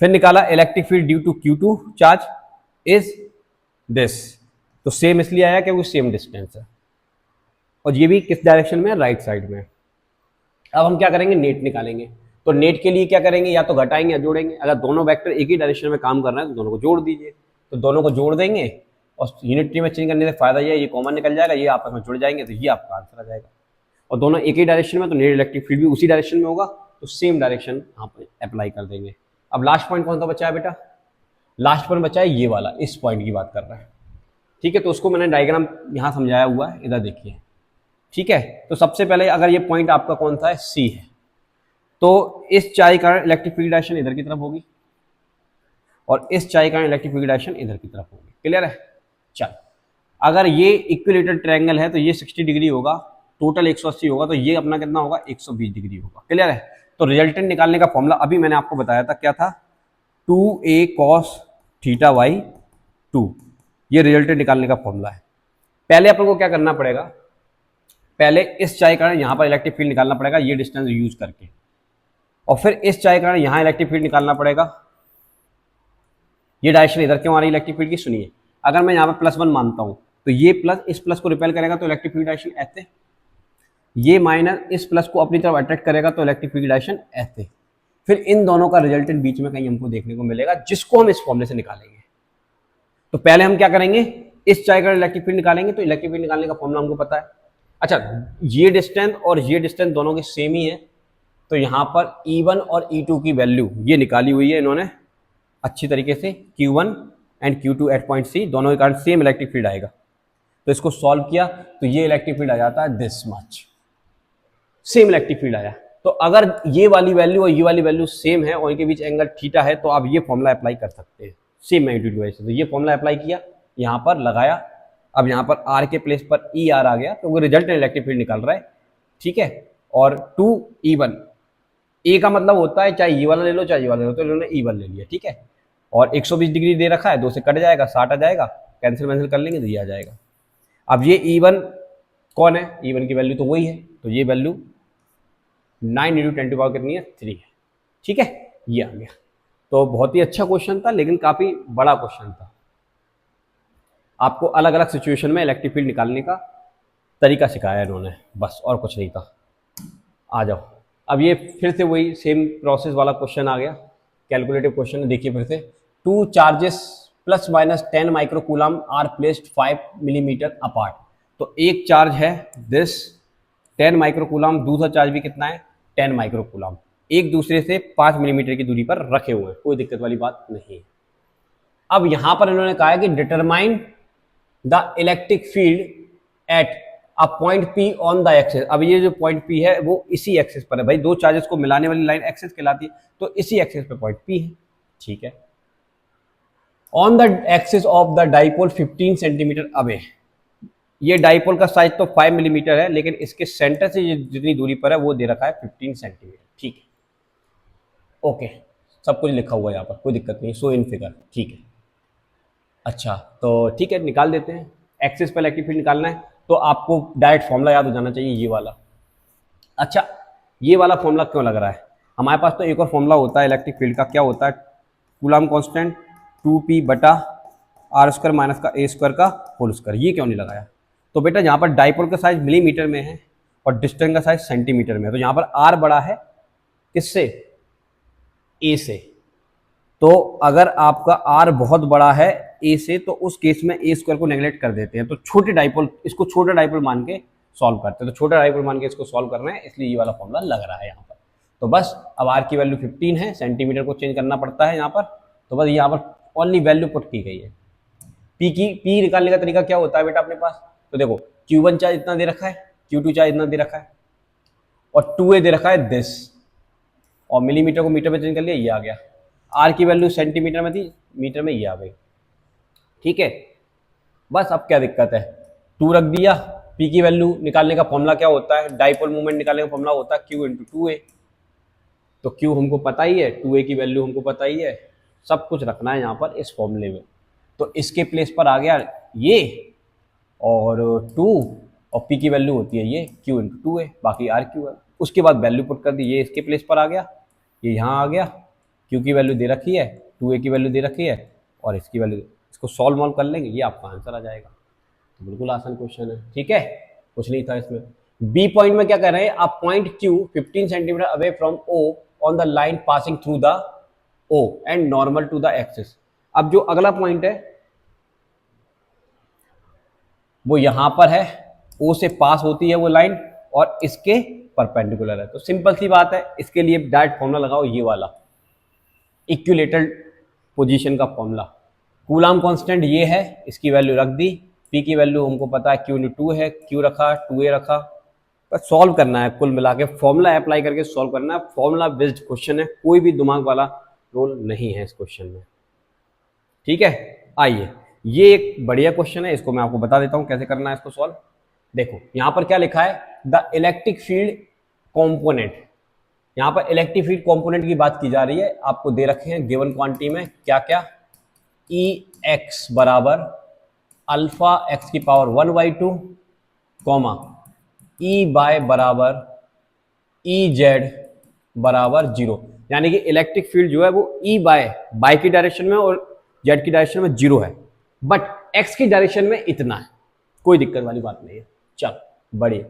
फिर निकाला electric field due to Q2 charge is this, तो सेम इसलिए आया कि वो सेम डिस्टेंस है और ये भी किस डायरेक्शन में है, राइट साइड में। अब हम क्या करेंगे, नेट निकालेंगे। तो नेट के लिए क्या करेंगे, या तो घटाएंगे या जोड़ेंगे। अगर दोनों वेक्टर एक ही डायरेक्शन में काम कर रहे हैं तो दोनों को जोड़ दीजिए। तो दोनों को जोड़ देंगे और यूनिटी में चेंज करने से फायदा ये कॉमन निकल जाएगा, ये आपस में जुड़ जाएंगे तो ये आपका आंसर आ जाएगा। और दोनों एक ही डायरेक्शन में तो नेट इलेक्ट्रिक फील्ड भी उसी डायरेक्शन में होगा, तो सेम डायरेक्शन यहाँ पर अप्लाई कर देंगे। अब लास्ट पॉइंट कौन सा बचा है बेटा, लास्ट पॉइंट बचा है ये वाला, इस पॉइंट की बात कर रहा है। ठीक है, तो उसको मैंने डायग्राम यहाँ समझाया हुआ है, इधर देखिए। ठीक है, तो सबसे पहले अगर ये पॉइंट आपका कौन सा है, सी है, तो इस चाय का इलेक्ट्रिक फील्ड डायरेक्शन इधर की तरफ होगी और इस चाय का इलेक्ट्रिक फील्ड डायरेक्शन इधर की तरफ होगी। क्लियर है? चल, अगर ये इक्विलेटरल ट्रायंगल है तो ये 60 डिग्री होगा, टोटल 180 होगा, तो ये अपना कितना होगा, 120 डिग्री होगा। क्लियर है? तो रिजल्टेंट निकालने का फॉर्मूला अभी मैंने आपको बताया था, क्या था, 2a cos थीटा बाई 2, ये रिजल्टेंट निकालने का फॉर्मूला है। पहले अपन को क्या करना पड़ेगा, पहले इस चाय का यहाँ पर इलेक्ट्रिक फील्ड निकालना पड़ेगा ये डिस्टेंस यूज करके, और फिर इस चाय का यहाँ इलेक्ट्रिक फील्ड निकालना पड़ेगा। ये डायरेक्शन इधर क्यों आ रही है इलेक्ट्रिक फील्ड की, सुनिए। अगर मैं यहाँ पर +1 मानता हूँ तो ये प्लस इस प्लस को रिपेल करेगा तो इलेक्ट्रिक फील्ड डायरेक्शन ऐसे, ये माइनस इस प्लस को अपनी तरफ अट्रैक्ट करेगा तो इलेक्ट्रिक फील्ड डायरेक्शन ऐसे। फिर इन दोनों का रिजल्टेंट बीच में कहीं हमको देखने को मिलेगा, जिसको हम इस फॉर्मूले से निकालेंगे। तो पहले हम क्या करेंगे, इस चाय का इलेक्ट्रिक फील्ड निकालेंगे। तो इलेक्ट्रिक फील्ड निकालने का फॉर्मूला हमको पता है। अच्छा, ये डिस्टेंस और ये डिस्टेंस दोनों की सेम ही है, तो यहाँ पर E1 और E2 की वैल्यू ये निकाली हुई है इन्होंने अच्छी तरीके से। Q1 and Q2 eight point C दोनों के कारण सेम इलेक्ट्रिक फील्ड आएगा। तो इसको सॉल्व किया तो ये इलेक्ट्रिक फील्ड आ जाता है this much, same electric field आया। तो अगर ये वाली वैल्यू और ये वाली वैल्यू सेम है और इनके बीच एंगल थीटा है, तो आप ये फॉर्मूला अप्लाई कर सकते हैं सेम मैग्नीट्यूड की वजह से। तो ये फॉर्मूला अप्लाई किया, यहाँ पर लगाया, अब यहाँ पर R के प्लेस पर ER आ गया, तो वो रिजल्ट इलेक्ट्रिक फील्ड निकल रहा है। ठीक है, और 2E1, ए का मतलब होता है चाहे ये वाला ले लो चाहे ये वाला ले लो, तो इन्होंने E1 ले लिया। ठीक है, और 120 डिग्री दे रखा है, 2 से कट जाएगा, 60 आ जाएगा, कैंसिल कर लेंगे तो ये आ जाएगा। अब ये E1 कौन है, E1 की वैल्यू तो वही है, तो ये वैल्यू 9 × 10 की पावर कितनी है, 3 है। ठीक है, ये आ गया। तो बहुत ही अच्छा क्वेश्चन था, लेकिन काफ़ी बड़ा क्वेश्चन था। आपको अलग अलग सिचुएशन में इलेक्ट्रिक फील्ड निकालने का तरीका सिखाया इन्होंने, बस और कुछ नहीं था। आ जाओ, अब ये फिर से वही सेम प्रोसेस वाला क्वेश्चन आ गया, कैलकुलेटिव क्वेश्चन। देखिए फिर से, 2 charges ±10 microcoulomb are placed 5 millimetre apart. तो एक चार्ज है दिस 10 माइक्रोकूलम, दूसरा चार्ज भी कितना है 10 माइक्रोकूलम, एक दूसरे से 5 मिलीमीटर की दूरी पर रखे हुए हैं, कोई दिक्कत वाली बात नहीं है। अब यहां पर इन्होंने कहा है कि determine the electric field at a point P on the axis. अब ये जो पॉइंट पी है वो इसी एक्सिस पर है भाई, दो चार्जेस को मिलाने वाली लाइन एक्सिस कहलाती है, तो इसी एक्सिस पे पॉइंट पी है, ठीक है। On the axis of the dipole 15 centimetre away. ये डाइपोल का साइज तो 5 मिलीमीटर है, लेकिन इसके सेंटर से जितनी दूरी पर है वो दे रखा है 15 सेंटीमीटर, ठीक है। ओके, सब कुछ लिखा हुआ है यहाँ पर, कोई दिक्कत नहीं, सो इन फिगर, ठीक है। अच्छा, तो ठीक है, निकाल देते हैं। एक्सिस पर इलेक्ट्रिक फील्ड निकालना है तो आपको डायरेक्ट फॉर्मूला याद हो जाना चाहिए, ये वाला। अच्छा, ये वाला फॉर्मूला क्यों लग रहा है? हमारे पास तो एक और फॉर्मूला होता है इलेक्ट्रिक फील्ड का, क्या होता है? कूलम कांस्टेंट 2p बटा आर स्क्वायर माइनस का ए स्क्वायर का होल स्क्वायर। ये क्यों नहीं लगाया? तो बेटा यहाँ पर डाइपोल का साइज मिलीमीटर में है और डिस्टेंस का साइज सेंटीमीटर में है, तो यहाँ पर आर बड़ा है किससे? ए से। तो अगर आपका आर बहुत बड़ा है ए से, तो उस केस में ए स्क्वायर को नेगलेक्ट कर देते हैं, तो छोटे डाइपोल, इसको छोटा डाइपोल मान के सॉल्व करते हैं। तो छोटा डाइपोल मान के इसको सॉल्व कर रहे हैं, इसलिए ये वाला फॉर्मूला लग रहा है यहाँ पर। तो बस अब आर की वैल्यू 15 है, सेंटीमीटर को चेंज करना पड़ता है यहाँ पर, तो बस यहाँ पर ओनली वैल्यू पुट की गई है। पी निकालने का तरीका क्या होता है बेटा अपने पास? तो देखो, Q1 चार्ज इतना दे रखा है, Q2 चार्ज इतना दे रखा है, और 2a दे रखा है दिस, और मिलीमीटर को मीटर में चेंज कर लिया, ये आ गया। आर की वैल्यू सेंटीमीटर में थी, मीटर में ये आ गई, ठीक है। बस अब क्या दिक्कत है? 2 रख दिया। पी की वैल्यू निकालने का फॉर्मूला क्या होता है? डाइपोल मूवमेंट निकालने का फॉर्मूला होता है Q इंटू 2a। तो Q हमको पता ही है, 2a की वैल्यू हमको पता ही है, सब कुछ रखना है यहाँ पर इस फॉर्मूले में। तो इसके प्लेस पर आ गया ये, और 2, और P की वैल्यू होती है ये Q इंटू 2a, बाकी R Q है। उसके बाद वैल्यू पुट कर दी, ये इसके प्लेस पर आ गया, ये यहाँ आ गया, Q की वैल्यू दे रखी है, 2a की वैल्यू दे रखी है, और इसकी वैल्यू, इसको सॉल्व कर लेंगे, ये आपका आंसर आ जाएगा। तो बिल्कुल आसान क्वेश्चन है, ठीक है, कुछ नहीं था इसमें। बी पॉइंट में क्या कर रहे हैं? आप point Q 15 centimetre away from O on the line passing through the O and normal to the axis. अब जो अगला पॉइंट है वो यहां पर है, O से पास होती है वो लाइन और इसके परपेंडिकुलर है। तो सिंपल सी बात है, इसके लिए डायरेक्ट फॉर्मूला लगाओ, ये वाला इक्विलेटरल पोजीशन का फॉर्मूला। कूलम कांस्टेंट ये है, इसकी वैल्यू रख दी, P की वैल्यू हमको पता है Q इंटू 2 है, Q रखा, 2a रखा, बस सॉल्व करना है, कुल मिला के फॉर्मूला अप्लाई करके सॉल्व करना है। फॉर्मूला बेस्ड क्वेश्चन है, कोई भी दिमाग वाला रोल नहीं है इस क्वेश्चन में, ठीक है। आइए, ये एक बढ़िया क्वेश्चन है, इसको मैं आपको बता देता हूं कैसे करना है इसको सॉल्व। देखो यहां पर क्या लिखा है? The electric field component. यहां पर इलेक्ट्रिक फील्ड कॉम्पोनेंट की बात की जा रही है, आपको दे रखे हैं गिवन क्वांटिटी में क्या क्या। ई एक्स बराबर अल्फा एक्स की पावर 1/2 कॉमा ई बाय बराबर ई जेड बराबर 0। यानी कि इलेक्ट्रिक फील्ड जो है वो ई बाय की डायरेक्शन में और जेड की डायरेक्शन में 0 है, बट एक्स की डायरेक्शन में इतना है, कोई दिक्कत वाली बात नहीं है। चल बढ़िया,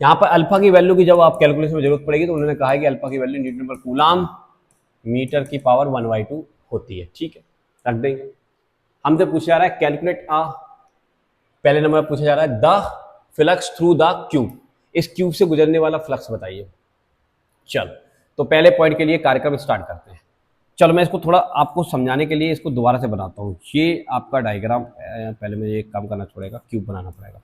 यहां पर अल्फा की वैल्यू की जब आप कैलकुलेशन में जरूरत पड़ेगी तो उन्होंने कहा है कि अल्फा की वैल्यू न्यूटन पर कूलम मीटर की पावर 1/2 होती है, ठीक है, रख देंगे। हमसे पूछा जा रहा है कैलकुलेट पहले नंबर पूछा जा रहा है the flux through the cube, इस क्यूब से गुजरने वाला फ्लक्स बताइए। चल, तो पहले पॉइंट के लिए कार्यक्रम स्टार्ट करते हैं। चलो मैं इसको थोड़ा आपको समझाने के लिए इसको दोबारा से बनाता हूँ। ये आपका डायग्राम, पहले मुझे एक काम करना छोड़ेगा, क्यूब बनाना पड़ेगा।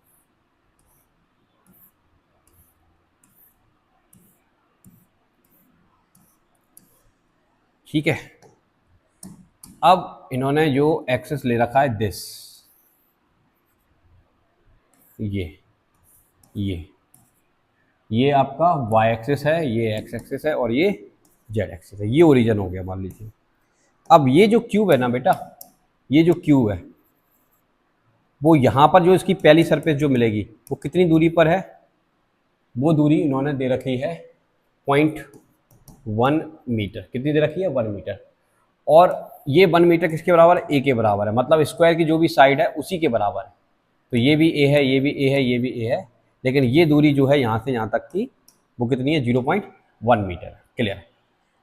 ठीक है, अब इन्होंने जो एक्सेस ले रखा है दिस, ये आपका y एक्सिस है, ये x एक्सिस है और ये z एक्सिस है, ये ओरिजिन हो गया मान लीजिए। अब ये जो क्यूब है ना बेटा, ये जो क्यूब है वो यहाँ पर जो इसकी पहली सरफेस जो मिलेगी वो कितनी दूरी पर है? वो दूरी इन्होंने दे रखी है 0.1 मीटर। कितनी दे रखी है? 1 मीटर। और ये 1 मीटर किसके बराबर है? a के बराबर है, मतलब स्क्वायर की जो भी साइड है उसी के बराबर है। तो ये भी a है, ये भी a है, ये भी a है, लेकिन ये दूरी जो है यहाँ से यहाँ तक की वो कितनी है? 0.1 मीटर। क्लियर?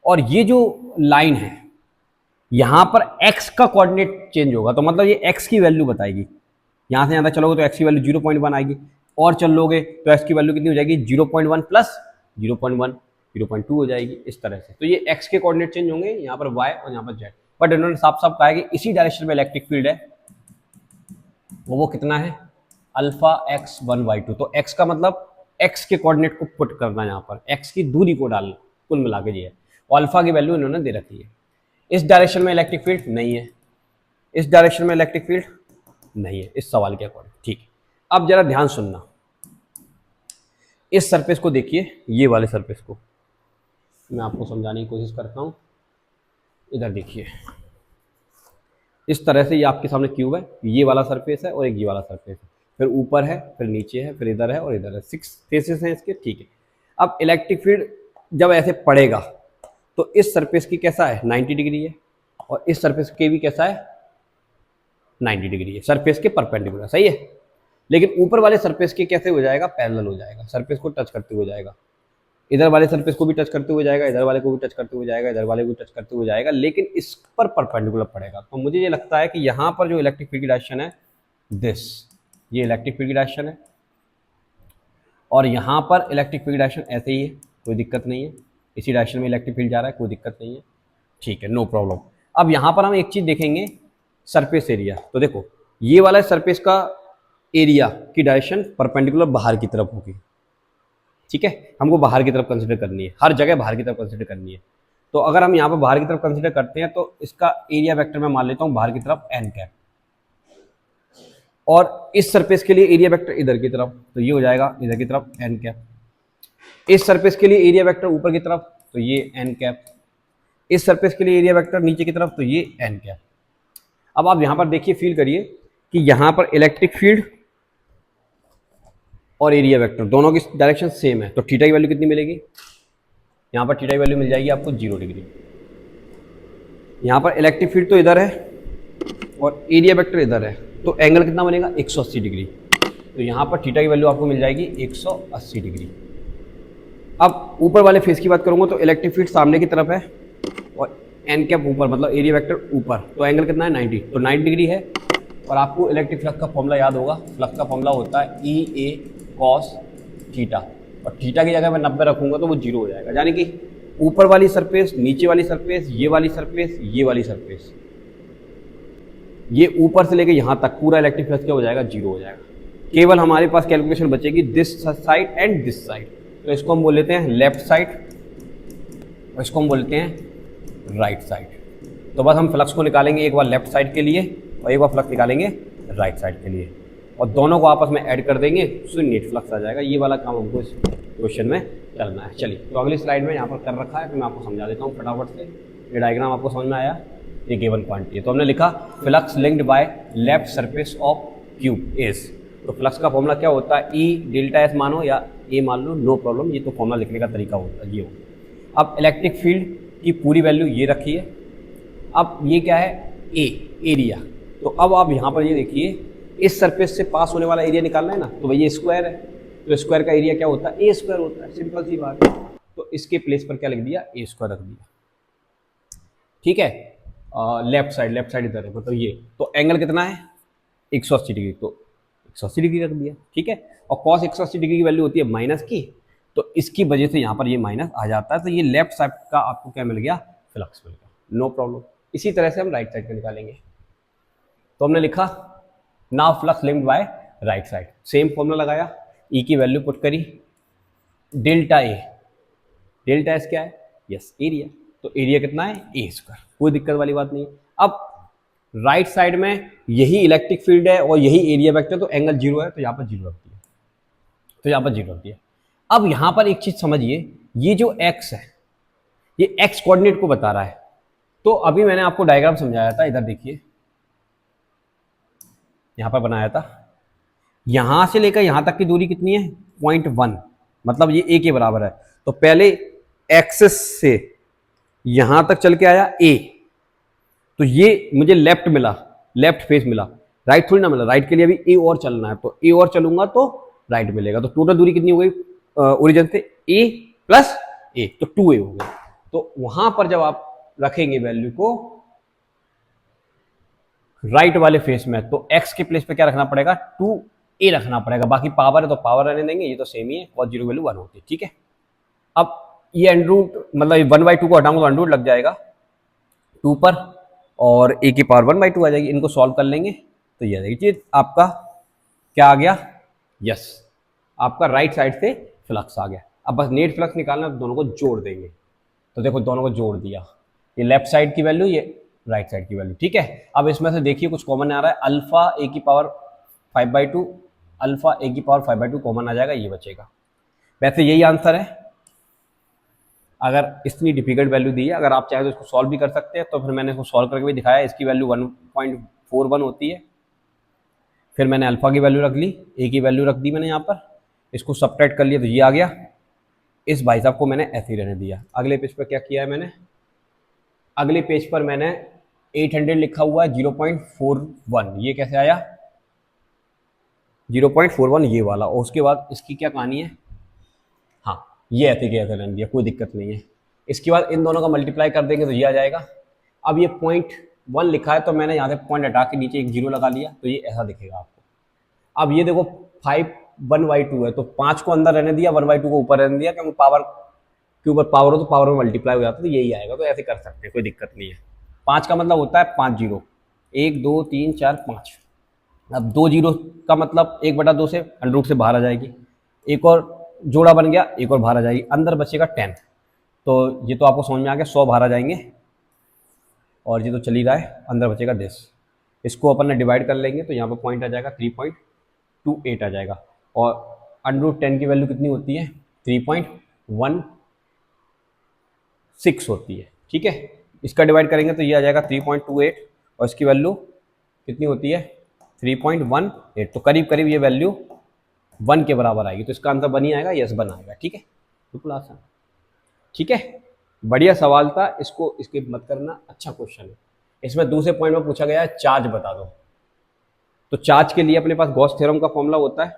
और ये जो लाइन है यहाँ पर x का कोऑर्डिनेट चेंज होगा, तो मतलब ये x की वैल्यू बताएगी। यहाँ से यहाँ तक चलोगे तो x की वैल्यू 0.1 आएगी, और चल लोगे तो x की वैल्यू कितनी हो जाएगी? 0.1 प्लस 0.1 0.2 हो जाएगी, इस तरह से। तो ये x के कोऑर्डिनेट चेंज होंगे, यहाँ पर y और यहाँ पर z। बट इन्होंने साफ साफ कहा है कि इसी डायरेक्शन में इलेक्ट्रिक फील्ड है, वो कितना है अल्फा x1y2। तो x का मतलब x के कोऑर्डिनेट को पुट करना, यहाँ पर x की दूरी को डालना, कुल मिला के ये है। और अल्फा की वैल्यू इन्होंने दे रखी है। इस डायरेक्शन में इलेक्ट्रिक फील्ड नहीं है, इस डायरेक्शन में इलेक्ट्रिक फील्ड नहीं है इस सवाल के अकॉर्डिंग। ठीक है, अब जरा ध्यान सुनना, इस सरफेस को देखिए, ये वाले सरफेस को मैं आपको समझाने की कोशिश करता हूं। इधर देखिए, इस तरह से ये आपके सामने क्यूब है, ये वाला सरफेस है और एक ये वाला सरफेस है, फिर ऊपर है, फिर नीचे है, फिर इधर है और इधर है, 6 फेसेस हैं इसके। ठीक है, अब इलेक्ट्रिक फील्ड जब ऐसे पड़ेगा तो इस सरफेस की कैसा है 90 डिग्री है, और इस सरफेस के भी कैसा है 90 डिग्री है, सरफेस के परपेंडिकुलर, सही है। लेकिन ऊपर वाले सरफेस के कैसे हो जाएगा, पैरेलल हो जाएगा, सरफेस को टच करते हुए जाएगा, इधर वाले सरफेस को भी टच करते हुए जाएगा, इधर वाले को भी टच करते हुए जाएगा, इधर वाले को भी टच करते हुए जाएगा, लेकिन इस पर परपेंडिकुलर पड़ेगा। तो मुझे ये लगता है कि यहाँ पर जो इलेक्ट्रिक फील्ड की डायरेक्शन है दिस, ये इलेक्ट्रिक फील्ड की डायरेक्शन है, और यहाँ पर इलेक्ट्रिक फील्ड की डायरेक्शन ऐसे ही है, कोई दिक्कत नहीं है, इसी डायरेक्शन में इलेक्ट्रिक फील्ड जा रहा है, कोई दिक्कत नहीं है। ठीक है, नो प्रॉब्लम। अब यहाँ पर हम एक चीज़ देखेंगे, सरफेस एरिया। तो देखो, ये वाला सरफेस का एरिया की डायरेक्शन परपेंडिकुलर बाहर की तरफ होगी। ठीक है, हमको बाहर की तरफ कंसिडर करनी है, हर जगह बाहर की तरफ कंसिडर करनी है। तो अगर हम यहाँ पर बाहर की तरफ कंसिडर करते हैं तो इसका एरिया वेक्टर मैं मान लेता हूँ बाहर की तरफ n कैप, और इस सरफेस के लिए एरिया वेक्टर इधर की तरफ, तो ये हो जाएगा इधर की तरफ n कैप। इस सरफेस के लिए एरिया वेक्टर ऊपर की तरफ, तो ये n कैप। इस सरफेस के लिए एरिया वेक्टर नीचे की तरफ, तो ये n कैप। अब आप यहाँ पर देखिए, फील करिए कि यहाँ पर इलेक्ट्रिक फील्ड और एरिया वेक्टर दोनों की डायरेक्शन सेम है, तो थीटा की वैल्यू कितनी मिलेगी, यहाँ पर थीटा की वैल्यू मिल जाएगी आपको 0 डिग्री। यहाँ पर इलेक्ट्रिक फील्ड तो इधर है और एरिया वेक्टर इधर है, तो एंगल कितना बनेगा 180 डिग्री। तो यहाँ पर थीटा की वैल्यू आपको मिल जाएगी 180 डिग्री। अब ऊपर वाले फेस की बात करूँगा तो इलेक्ट्रिक फील्ड सामने की तरफ है और एन कैप ऊपर, मतलब एरिया वेक्टर ऊपर, तो एंगल कितना है 90, तो 90 डिग्री है। और आपको इलेक्ट्रिक फ्लक्स का फॉर्मूला याद होगा, फ्लक्स का फॉर्मूला होता है ई ए कॉस थीटा, और थीटा की जगह मैं 90 रखूंगा तो वो 0 हो जाएगा, यानी कि ऊपर वाली सरफेस, नीचे वाली सरफेस, ये वाली सरफेस, ये वाली सरफेस, ये ऊपर से लेके यहाँ तक पूरा इलेक्ट्रिक फ्लक्स क्या हो जाएगा 0 हो जाएगा। केवल हमारे पास कैलकुलेशन बचेगी this side and this side, तो इसको हम बोल लेते हैं लेफ्ट साइड और इसको हम बोलते हैं राइट साइड। तो बस हम फ्लक्स को निकालेंगे एक बार लेफ्ट साइड के लिए और एक बार फ्लक्स निकालेंगे राइट साइड के लिए, और दोनों को आपस में ऐड कर देंगे तो नेट फ्लक्स आ जाएगा। ये वाला काम हमको इस क्वेश्चन में करना है। चलिए, तो अगली स्लाइड में यहाँ पर कर रखा है, तो मैं आपको समझा देता हूँ फटाफट से। ये डायग्राम आपको समझ में आया, ये गिवन क्वांटिटी है। तो हमने लिखा flux linked by left surface of cube is, तो फ्लक्स का फॉर्मूला क्या होता है, ई डेल्टा एस मानो या ए मान लो, नो प्रॉब्लम, ये तो फॉर्मूला लिखने का तरीका होता है, ये हो। अब इलेक्ट्रिक फील्ड की पूरी वैल्यू ये रखी है। अब ये क्या है, ए एरिया। तो अब आप यहाँ पर ये देखिए, इस सरफेस से पास होने वाला एरिया निकालना है ना, तो भाई ये स्क्वायर है, तो स्क्वायर का एरिया क्या होता है, ए स्क्वायर होता है, सिंपल सी बात है। तो इसके प्लेस पर क्या लिख दिया, ए स्क्वायर रख दिया। ठीक है, लेफ्ट साइड इधर है, मतलब ये, तो एंगल कितना है 180 डिग्री, तो 180 डिग्री रख दिया। ठीक है, और कॉस 180 डिग्री की वैल्यू होती है माइनस की, तो इसकी वजह से यहाँ पर ये माइनस आ जाता है, तो ये लेफ्ट साइड का आपको क्या मिल गया, फ्लक्स मिल गया, नो प्रॉब्लम। इसी तरह से हम राइट साइड का निकालेंगे। तो हमने लिखा now flux linked by right side, same formula लगाया, ई की वैल्यू पुट करी, डेल्टा ए, डेल्टा एस क्या है, यस एरिया, तो एरिया कितना है ए स्क्वायर, कोई दिक्कत वाली बात नहीं है। अब राइट साइड में यही इलेक्ट्रिक फील्ड है और यही एरिया वेक्टर, तो एंगल 0 है, तो यहाँ पर 0 रख दिया, तो यहाँ पर 0 रख दिया। अब यहाँ पर एक चीज समझिए, ये जो x है ये x कोऑर्डिनेट को बता रहा है। तो अभी मैंने आपको डायग्राम समझाया था, इधर देखिए, यहां पर बनाया था, यहां से लेकर यहां तक की दूरी कितनी है 0.1, मतलब ये a के बराबर है। तो पहले एक्सिस से यहां तक चल के आया a, तो ये मुझे लेफ्ट मिला, लेफ्ट फेस मिला, राइट थोड़ी ना मिला, राइट के लिए अभी a और चलना है, तो a और चलूंगा तो राइट मिलेगा। तो टोटल दूरी कितनी हो गई ओरिजिन से a प्लस a, तो 2a हो गया। तो वहां पर जब आप रखेंगे वैल्यू को राइट वाले फेस में, तो x के प्लेस पे क्या रखना पड़ेगा, 2a रखना पड़ेगा, बाकी पावर है तो पावर रहने देंगे, ये तो सेम ही है, cos 0 वैल्यू 1 होती है। ठीक है, अब ये अंडर रूट, मतलब 1/2 को हटाऊंगा तो अंडर रूट लग जाएगा 2 पर, और ए की पावर 1/2 आ जाएगी। इनको सॉल्व कर लेंगे तो ये आ जाएगी। ये आपका क्या आ गया, यस, आपका राइट साइड से फ्लक्स आ गया। अब बस नेट फ्लक्स निकालना, तो दोनों को जोड़ देंगे। तो देखो दोनों को जोड़ दिया, ये लेफ्ट साइड की वैल्यू, ये राइट साइड की वैल्यू, ठीक है। अब इसमें से देखिए कुछ कॉमन आ रहा है, अल्फा ए की पावर 5/2, अल्फा ए की पावर 5/2 कॉमन आ जाएगा, ये बचेगा। वैसे यही आंसर है। अगर इतनी डिफिकल्ट वैल्यू दी है, अगर आप चाहे तो इसको सॉल्व भी कर सकते हैं, तो फिर मैंने इसको सॉल्व करके भी दिखाया। इसकी वैल्यू 1.41 होती है। फिर मैंने अल्फा की वैल्यू रख ली, ए की वैल्यू रख दी मैंने यहाँ पर, इसको सब्ट्रैक्ट कर लिया तो ये आ गया। इस भाई साहब को मैंने ऐसे ही रहने दिया। अगले पेज पर क्या किया है मैंने, अगले पेज पर मैंने 800 लिखा हुआ है, 0.41, ये कैसे आया 0.41 ये वाला। और उसके बाद इसकी क्या कहानी है, हाँ ये ऐसे के ऐसे रहने दिया, कोई दिक्कत नहीं है। इसके बाद इन दोनों का मल्टीप्लाई कर देंगे तो ये आ जाएगा। अब ये 0.1 लिखा है तो मैंने यहाँ से पॉइंट हटा के नीचे एक जीरो लगा लिया, तो ये ऐसा दिखेगा आपको। अब ये देखो 5/1/2 है, तो 5 को अंदर रहने दिया, 1/2 को ऊपर रहने दिया, क्योंकि पावर के ऊपर पावर हो तो पावर में मल्टीप्लाई हो जाता है, तो यही आएगा। तो ऐसे कर सकते हैं, कोई दिक्कत नहीं है। 5 का मतलब होता है 5 जीरो, 1 2 3 4 5। अब 2 जीरो का मतलब 1/2 से अंडर से बाहर आ जाएगी, एक और जोड़ा बन गया, एक और बाहर आ जाएगी, अंदर बचेगा 10। तो ये तो आपको समझ में आ गया, 100 बाहर आ जाएंगे, और ये तो चल ही रहा है, अंदर बचेगा 10। इसको अपन ने डिवाइड कर लेंगे तो यहाँ पर पॉइंट आ जाएगा 3.28 आ जाएगा। और √10 की वैल्यू कितनी होती है, 3.16 होती है, ठीक है। इसका डिवाइड करेंगे तो ये आ जाएगा 3.28, और इसकी वैल्यू कितनी होती है 3.18। तो करीब करीब ये वैल्यू 1 के बराबर आएगी। तो इसका आंसर 1 ही आएगा, यस 1 आएगा, ठीक है, बिल्कुल आसान, ठीक है। बढ़िया सवाल था, इसको स्किप मत करना, अच्छा क्वेश्चन है। इसमें दूसरे पॉइंट में पूछा गया है चार्ज बता दो। तो चार्ज के लिए अपने पास गॉस थ्योरम का फॉर्मूला होता है।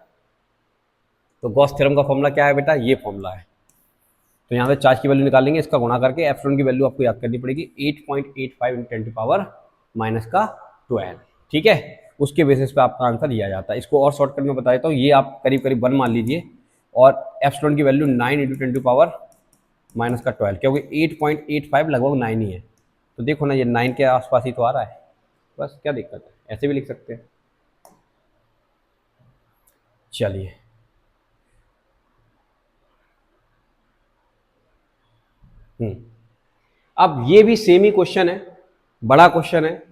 तो गॉस थ्योरम का फॉर्मूला क्या है बेटा, ये फॉर्मूला है। तो यहाँ से चार्ज की वैल्यू निकालेंगे, इसका गुणा करके एप्सिलॉन की वैल्यू आपको याद करनी पड़ेगी 8.85 × 10⁻⁻², ठीक है। उसके बेसिस पे आपका आंसर ये आ जाता है। इसको और शॉर्टकट में बता देता हूँ, ये आप करीब करीब 1 मान लीजिए, और एप्सिलॉन की वैल्यू 9 × 10⁻⁻², क्योंकि 8.85 लगभग 9 ही है। तो देखो ना, ये 9 के आसपास ही तो आ रहा है, बस क्या दिक्कत है, ऐसे भी लिख सकते हैं। चलिए अब ये भी सेम ही क्वेश्चन है, बड़ा क्वेश्चन है,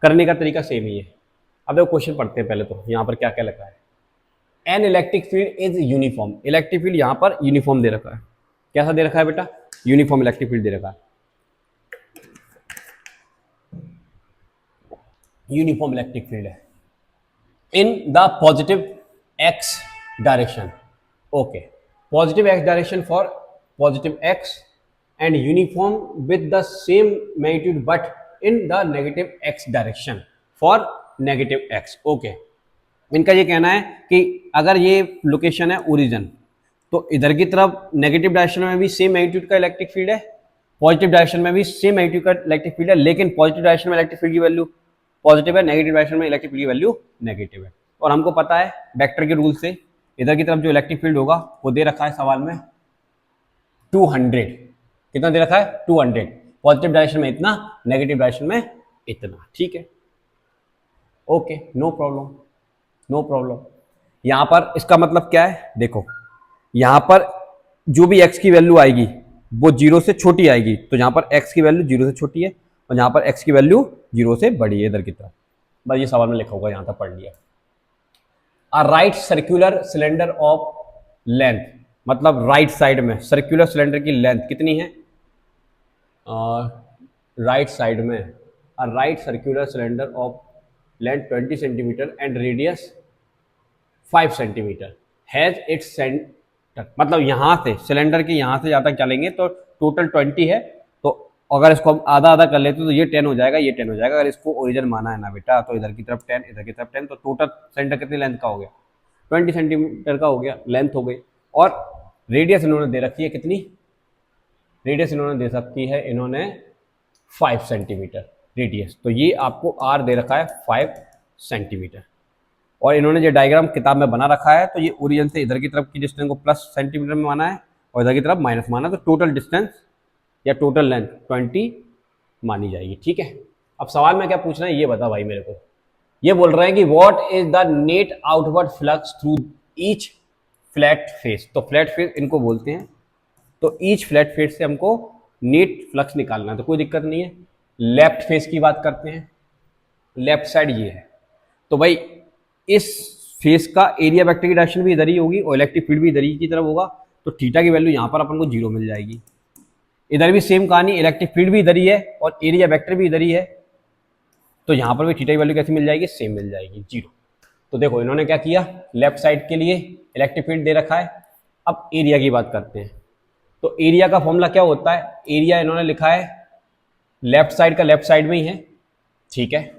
करने का तरीका सेम ही है। अब देखो क्वेश्चन पढ़ते हैं पहले, तो यहाँ पर क्या क्या लिखा है। An electric field is uniform, electric field यहाँ पर यूनिफॉर्म दे रखा है। कैसा दे रखा है बेटा, यूनिफॉर्म इलेक्ट्रिक फील्ड दे रखा है, यूनिफॉर्म इलेक्ट्रिक फील्ड है in the positive x direction. Okay, positive x direction for positive x and uniform with the same magnitude but in the negative x direction for negative x. Okay, इनका ये कहना है कि अगर ये location है origin, तो इधर की तरफ नेगेटिव डायरेक्शन में भी सेम मैग्नीट्यूड का इलेक्ट्रिक फील्ड है, पॉजिटिव डायरेक्शन में भी सेम मैग्नीट्यूड का इलेक्ट्रिक फील्ड है, लेकिन पॉजिटिव डायरेक्शन में इलेक्ट्रिक फील्ड की वैल्यू पॉजिटिव है, नेगेटिव डायरेक्शन में इलेक्ट्रिक फील्ड की वैल्यू नेगेटिव है। और हमको पता है वेक्टर के रूल से इधर की तरफ जो इलेक्ट्रिक फील्ड होगा वो दे रखा है सवाल में 200। कितना दे रखा है 200, पॉजिटिव डायरेक्शन में इतना, नेगेटिव डायरेक्शन में इतना, ठीक है। Okay, no problem, no problem. यहां पर इसका मतलब क्या है, देखो यहां पर जो भी x की वैल्यू आएगी वो 0 से छोटी आएगी, तो यहां पर x की वैल्यू 0 से छोटी है, और यहां पर x की वैल्यू 0 से बड़ी है इधर की तरफ। बस ये सवाल में लिखा होगा, यहां तक पढ़ लिया। A right circular cylinder of length, मतलब राइट साइड में सर्कुलर सिलेंडर की लेंथ कितनी है, राइट साइड में a right circular cylinder of length 20 centimetre and radius 5 centimetre has its centre, मतलब यहाँ से सिलेंडर के यहाँ से जहाँ तक चलेंगे तो टोटल 20 है, तो अगर इसको हम आधा आधा कर लेते तो ये 10 हो जाएगा, ये 10 हो जाएगा। अगर इसको ओरिजिन माना है ना बेटा, तो इधर की तरफ 10, इधर की तरफ 10, तो टोटल सेंटर कितनी लेंथ का हो गया 20 सेंटीमीटर का हो गया, लेंथ हो गई। और रेडियस इन्होंने दे रखी है कितनी, रेडियस इन्होंने दे सकती है इन्होंने 5 सेंटीमीटर रेडियस, तो ये आपको आर दे रखा है 5 सेंटीमीटर। और इन्होंने जो डायग्राम किताब में बना रखा है, तो ये ओरिजिन से इधर की तरफ की डिस्टेंस को प्लस सेंटीमीटर में माना है और इधर की तरफ माइनस माना है, तो टोटल डिस्टेंस या टोटल लेंथ 20 मानी जाएगी, ठीक है। अब सवाल में क्या पूछना है ये बता भाई मेरे को। ये बोल रहे हैं कि what is the net outward flux through each flat face. तो फ्लैट फेस इनको बोलते हैं, तो ईच फ्लैट फेस से हमको नेट फ्लक्स निकालना है, तो कोई दिक्कत नहीं है। लेफ्ट फेस की बात करते हैं, लेफ्ट साइड ये है, तो भाई इस फेस का एरिया वेक्टर की डायरेक्शन भी इधर ही होगी और इलेक्ट्रिक फील्ड भी इधर ही की तरफ होगा, तो थीटा की वैल्यू यहाँ पर अपन को 0 मिल जाएगी। इधर भी सेम कहानी, इलेक्ट्रिक फील्ड भी इधर ही है और एरिया वेक्टर भी इधर ही है, तो यहाँ पर भी थीटा की वैल्यू कैसी मिल जाएगी, सेम मिल जाएगी, 0। तो देखो इन्होंने क्या किया, लेफ्ट साइड के लिए इलेक्ट्रिक फील्ड दे रखा है। अब एरिया की बात करते हैं, तो एरिया का फॉर्मूला क्या होता है, एरिया इन्होंने लिखा है लेफ्ट साइड का लेफ्ट साइड में ही है, ठीक है।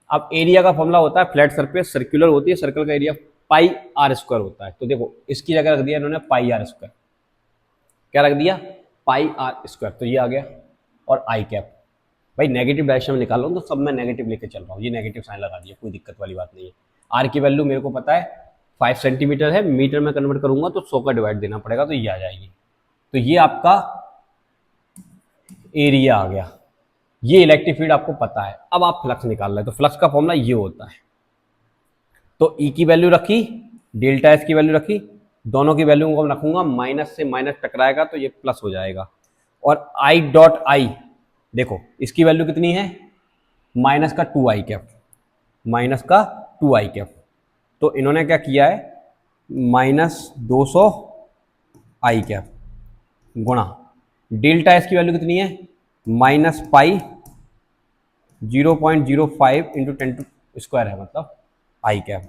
अब एरिया का फॉर्मूला होता है फ्लैट सरफेस सर्कुलर होती है, सर्कल का एरिया पाई आर स्क्वायर होता है। तो देखो इसकी जगह रख दिया इन्होंने पाई आर स्क्वायर, क्या रख दिया, पाई आर स्क्वायर, तो ये आ गया। और आई कैप, भाई नेगेटिव डायरेक्शन में निकाल रहा हूँ तो सब मैं नेगेटिव लेके चल रहा हूँ, ये नेगेटिव साइन लगा दिया, कोई दिक्कत वाली बात नहीं है। आर की वैल्यू मेरे को पता है 5 सेंटीमीटर है, मीटर में कन्वर्ट करूंगा तो 100 का डिवाइड देना पड़ेगा, तो ये आ जाएगी। तो ये आपका एरिया आ गया, ये इलेक्ट्रिक फील्ड आपको पता है। अब आप फ्लक्स निकाल रहे हैं, तो फ्लक्स का फॉर्मूला ये होता है, तो ई की वैल्यू रखी, डेल्टा एस की वैल्यू रखी, दोनों की वैल्यू को रखूंगा, माइनस से माइनस टकराएगा तो ये प्लस हो जाएगा। और आई डॉट आई, देखो इसकी वैल्यू कितनी है, माइनस का 2 आई कैप, माइनस का 2 आई कैप। तो इन्होंने क्या किया है, -200 आई कैप गुणा डेल्टा एस की वैल्यू कितनी है, माइनस पाई 0.05 इंटू 10⁻² है, मतलब आई कैप।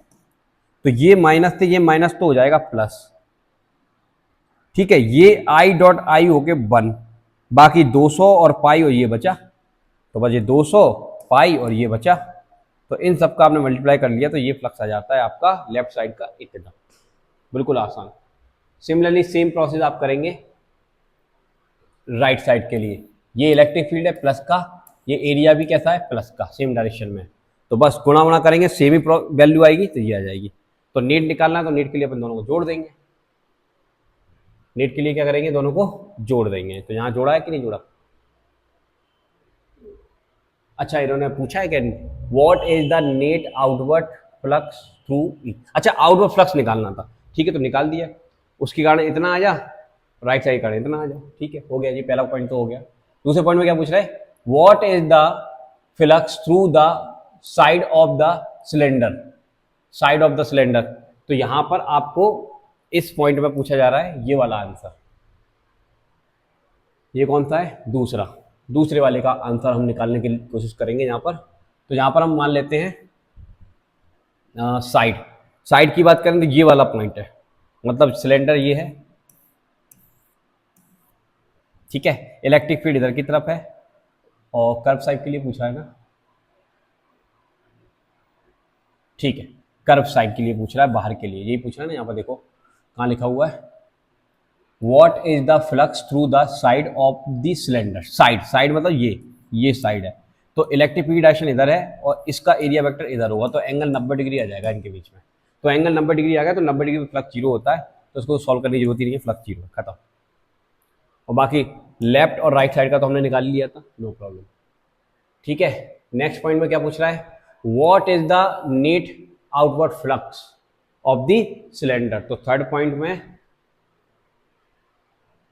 तो ये माइनस से ये माइनस तो हो जाएगा प्लस, ठीक है। ये आई डॉट आई होके 1, बाकी 200 और पाई और ये बचा, तो बस ये 200 पाई और ये बचा, तो इन सब का आपने मल्टीप्लाई कर लिया तो ये फ्लक्स आ जाता है आपका लेफ्ट साइड का इतना, बिल्कुल आसान। सिमिलरली सेम प्रोसेस आप करेंगे राइट साइड के लिए, ये इलेक्ट्रिक फील्ड है प्लस का, ये एरिया भी कैसा है प्लस का, सेम डायरेक्शन में, तो बस गुणा वुणा करेंगे सेम ही वैल्यू आएगी, तो ये आ जाएगी। तो नेट निकालना है तो नेट के लिए अपन दोनों को जोड़ देंगे, नेट के लिए क्या करेंगे, दोनों को जोड़ देंगे। तो यहाँ जोड़ा है कि नहीं जोड़ा, अच्छा इन्होंने पूछा है क्या, what is the net outward flux through E, अच्छा आउटवर्ड फ्लक्स निकालना था, ठीक है, तो निकाल दिया। उसके कारण इतना आ जा, राइट साइड कारण इतना आ जा, ठीक है, हो गया जी, पहला पॉइंट तो हो गया। दूसरे पॉइंट में क्या पूछ रहा है, what is the flux through the side of the cylinder, side of the cylinder. तो यहां पर आपको इस पॉइंट में पूछा जा रहा है ये वाला आंसर, ये कौन सा है, दूसरा, दूसरे वाले का आंसर हम निकालने की कोशिश करेंगे यहाँ पर। तो यहाँ पर हम मान लेते हैं साइड, साइड की बात करें तो ये वाला पॉइंट है, मतलब सिलेंडर ये है, ठीक है, इलेक्ट्रिक फील्ड इधर की तरफ है, और कर्व साइड के लिए पूछा है ना, ठीक है, कर्व साइड के लिए पूछ रहा है, बाहर के लिए यही पूछ रहा है ना। यहाँ पर देखो कहाँ लिखा हुआ है, what is the flux through the side of the cylinder, side, side मतलब ये साइड है, तो इलेक्ट्रिक फील्ड डायरेक्शन इधर है और इसका एरिया वेक्टर इधर होगा, तो एंगल 90 डिग्री आ जाएगा इनके बीच में। तो एंगल 90 डिग्री आ गया, तो 90 डिग्री में फ्लक्स 0 होता है, तो उसको सॉल्व करने की जरूरत ही नहीं है, फ्लक्स 0 खत्म। और बाकी लेफ्ट और राइट साइड का तो हमने निकाल लिया था, नो प्रॉब्लम, ठीक है। नेक्स्ट पॉइंट में क्या पूछ रहा है, what is the net outward flux of the cylinder. तो थर्ड पॉइंट में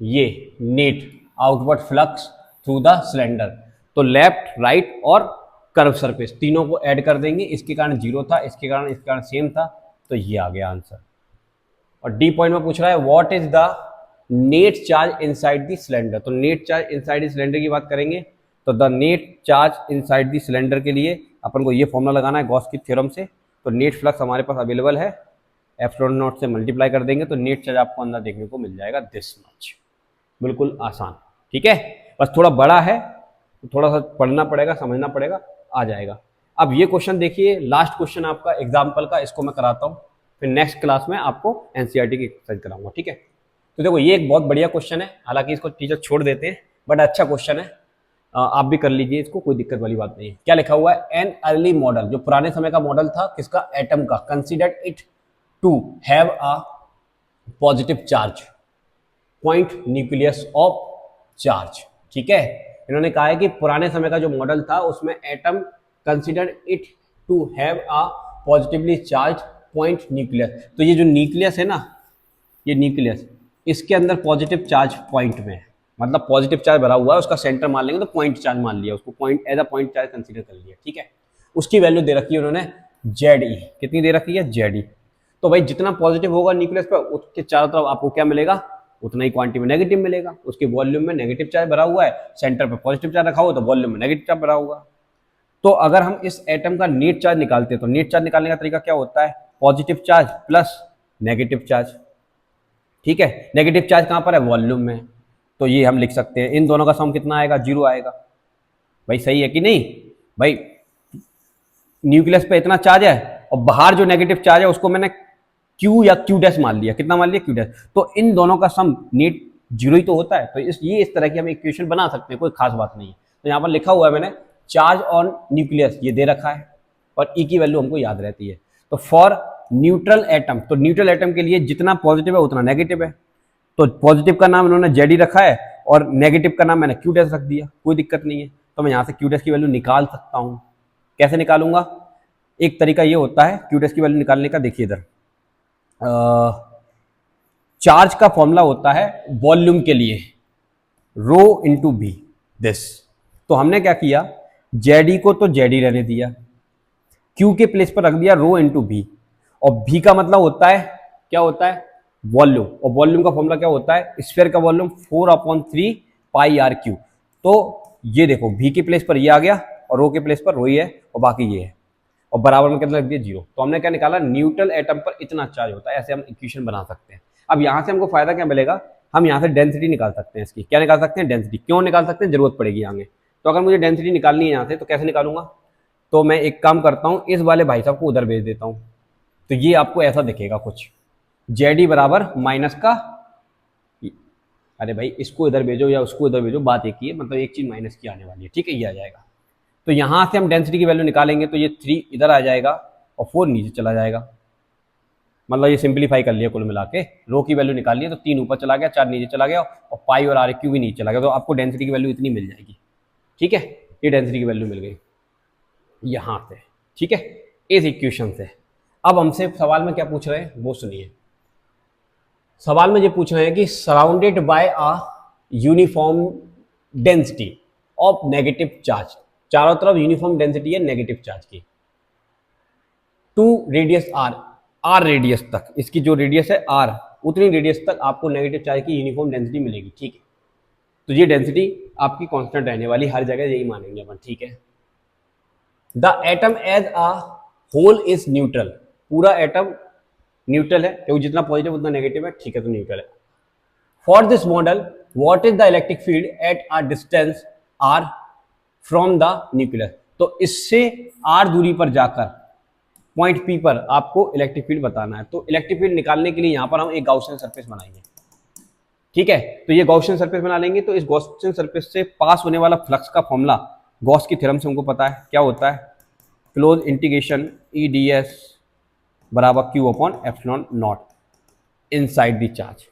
ये net outward flux through the cylinder, तो लेफ्ट राइट और कर्व सरफेस तीनों को ऐड कर देंगे, इसके कारण 0 था, इसके कारण सेम था, तो ये आ गया आंसर। और डी पॉइंट में पूछ रहा है what is the net charge inside the cylinder. तो net charge inside the cylinder की बात करेंगे, तो the net charge inside the cylinder के लिए अपन को ये फॉर्मूला लगाना है गॉस की थ्योरम से। तो नेट फ्लक्स हमारे पास अवेलेबल है, एप्सिलॉन नॉट से मल्टीप्लाई कर देंगे तो नेट चार्ज आपको अंदर देखने को मिल जाएगा दिस मच, बिल्कुल आसान, ठीक है। बस थोड़ा बड़ा है तो थोड़ा सा पढ़ना पड़ेगा, समझना पड़ेगा, आ जाएगा। अब ये क्वेश्चन देखिए, लास्ट क्वेश्चन आपका एग्जाम्पल का, इसको मैं कराता हूँ, फिर नेक्स्ट क्लास में आपको एनसीईआरटी की एक्सरसाइज कराऊंगा, ठीक है। तो देखो ये एक बहुत बढ़िया क्वेश्चन है, हालांकि इसको टीचर छोड़ देते हैं, बट अच्छा क्वेश्चन है, आप भी कर लीजिए इसको, कोई दिक्कत वाली बात नहीं है। क्या लिखा हुआ है, एन अर्ली मॉडल, जो पुराने समय का मॉडल था किसका, एटम का, considered it to have a positive charge, point nucleus of charge, ठीक है। इन्होंने कहा है कि पुराने समय का जो मॉडल था उसमें atom considered it to have a positively charge point nucleus. तो ये जो न्यूक्लियस है ना, ये न्यूक्लियस, इसके अंदर पॉजिटिव चार्ज पॉइंट में है, मतलब पॉजिटिव चार्ज भरा हुआ है, उसका सेंटर मान लेंगे तो पॉइंट चार्ज मान लिया, उसको point as a point charge consider कर लिया। ठीक है, उसकी वैल्यू दे रखी है उन्होंने जेड ई। कितनी दे रखी है? जेड ई। तो भाई जितना पॉजिटिव होगा न्यूक्लियस पर, उसके चारों तरफ आपको क्या मिलेगा? उतना ही क्वांटिटी में नेगेटिव मिलेगा। उसके वॉल्यूम में नेगेटिव चार्ज भरा हुआ है, सेंटर पे पॉजिटिव चार्ज रखा हुआ, तो वॉल्यूम में नेगेटिव चार्ज भरा हुआ। तो अगर हम इस एटम का नेट चार्ज निकालते हैं तो नेट चार्ज निकालने का तरीका क्या होता है? Positive charge plus negative charge. ठीक है, नेगेटिव चार्ज कहां पर है? वॉल्यूम में। तो ये हम लिख सकते हैं, इन दोनों का सम कितना आएगा? 0 आएगा। भाई सही है कि नहीं? भाई न्यूक्लियस पे इतना चार्ज है और बाहर जो नेगेटिव चार्ज है उसको मैंने क्यू या क्यू डैश मान लिया। कितना मान लिया? Q dash. तो इन दोनों का सम नेट 0 ही तो होता है। तो इस तरह की हम इक्वेशन बना सकते हैं, कोई खास बात नहीं है। तो यहाँ पर लिखा हुआ है मैंने चार्ज ऑन न्यूक्लियस, ये दे रखा है और ई की वैल्यू हमको याद रहती है। तो फॉर न्यूट्रल एटम, तो न्यूट्रल एटम के लिए जितना पॉजिटिव है उतना नेगेटिव है। तो पॉजिटिव का नाम इन्होंने जेड ही रखा है और नेगेटिव का नाम मैंने क्यू डैश रख दिया, कोई दिक्कत नहीं है। तो मैं यहाँ से क्यू डैश की वैल्यू निकाल सकता हूँ। कैसे निकालूंगा? एक तरीका ये होता है क्यू डैश की वैल्यू निकालने का। देखिए इधर चार्ज का फॉर्मूला होता है वॉल्यूम के लिए रो इंटू बी दिस। तो हमने क्या किया, जेडी को तो जेडी रहने दिया, क्यू के प्लेस पर रख दिया रो इंटू बी, और बी का मतलब होता है, क्या होता है? वॉल्यूम। और वॉल्यूम का फॉर्मूला क्या होता है? स्फीयर का वॉल्यूम 4/3 पाई आर क्यू। तो ये देखो बी के प्लेस पर ये आ गया और रो के प्लेस पर रो ही है और बाकी ये है, और बराबर में कितना रख दिया? 0। तो हमने क्या निकाला? न्यूट्रल एटम पर इतना चार्ज होता है। ऐसे हम इक्वेशन बना सकते हैं। अब यहाँ से हमको फायदा क्या मिलेगा? हम यहाँ से डेंसिटी निकाल सकते हैं इसकी। क्या निकाल सकते हैं? डेंसिटी। क्यों निकाल सकते हैं? जरूरत पड़ेगी आगे। तो अगर मुझे डेंसिटी निकालनी है यहाँ से तो कैसे निकालूंगा? तो मैं एक काम करता हूँ, इस वाले भाई साहब को उधर भेज देता हूँ। तो ये आपको ऐसा दिखेगा कुछ, जेडी बराबर माइनस का, अरे भाई इसको इधर भेजो या उसको इधर भेजो, बात एक ही है, मतलब एक चीज माइनस की आने वाली है। ठीक है, ये आ जाएगा। तो यहां से हम डेंसिटी की वैल्यू निकालेंगे तो ये 3 इधर आ जाएगा और 4 नीचे चला जाएगा। मतलब ये सिंप्लीफाई कर लिया कुल मिला के, रो की वैल्यू निकाल लिया तो 3 ऊपर चला गया, 4 नीचे चला गया और पाई और आर क्यू भी नीचे चला गया। तो आपको डेंसिटी की वैल्यू इतनी मिल जाएगी। ठीक है, ये डेंसिटी की वैल्यू मिल गई यहां से। ठीक है, इस इक्वेशन से। अब हमसे सवाल में क्या पूछ रहे हैं वो सुनिए। सवाल में ये पूछ रहे हैं कि surrounded by a uniform density of negative charge, चारों तरफ यूनिफॉर्म डेंसिटी है नेगेटिव चार्ज की, to radius r, r radius तक, इसकी जो रेडियस है आर, उतनी रेडियस तक आपको नेगेटिव चार्ज की यूनिफॉर्म डेंसिटी मिलेगी। ठीक है, तो ये डेंसिटी आपकी कांस्टेंट रहने वाली, हर जगह यही मानेंगे अपन। ठीक है, the atom as a whole is neutral, पूरा एटम न्यूट्रल है क्योंकि जितना पॉजिटिव उतना नेगेटिव है। ठीक है, तो न्यूट्रल है। For this model what is the electric field at a distance r from the nucleus. तो इससे आर दूरी पर जाकर पॉइंट पी पर आपको इलेक्ट्रिक फील्ड बताना है। तो इलेक्ट्रिक फील्ड निकालने के लिए यहां पर हम एक गॉसियन सरफेस बनाएंगे। ठीक है, तो ये गॉसियन सरफेस बना लेंगे। तो इस गॉसियन सरफेस से पास होने वाला फ्लक्स का फॉर्मूला गॉस की थ्योरम से हमको पता है, क्या होता है? Close integration E D S बराबर Q upon epsilon naught inside the charge.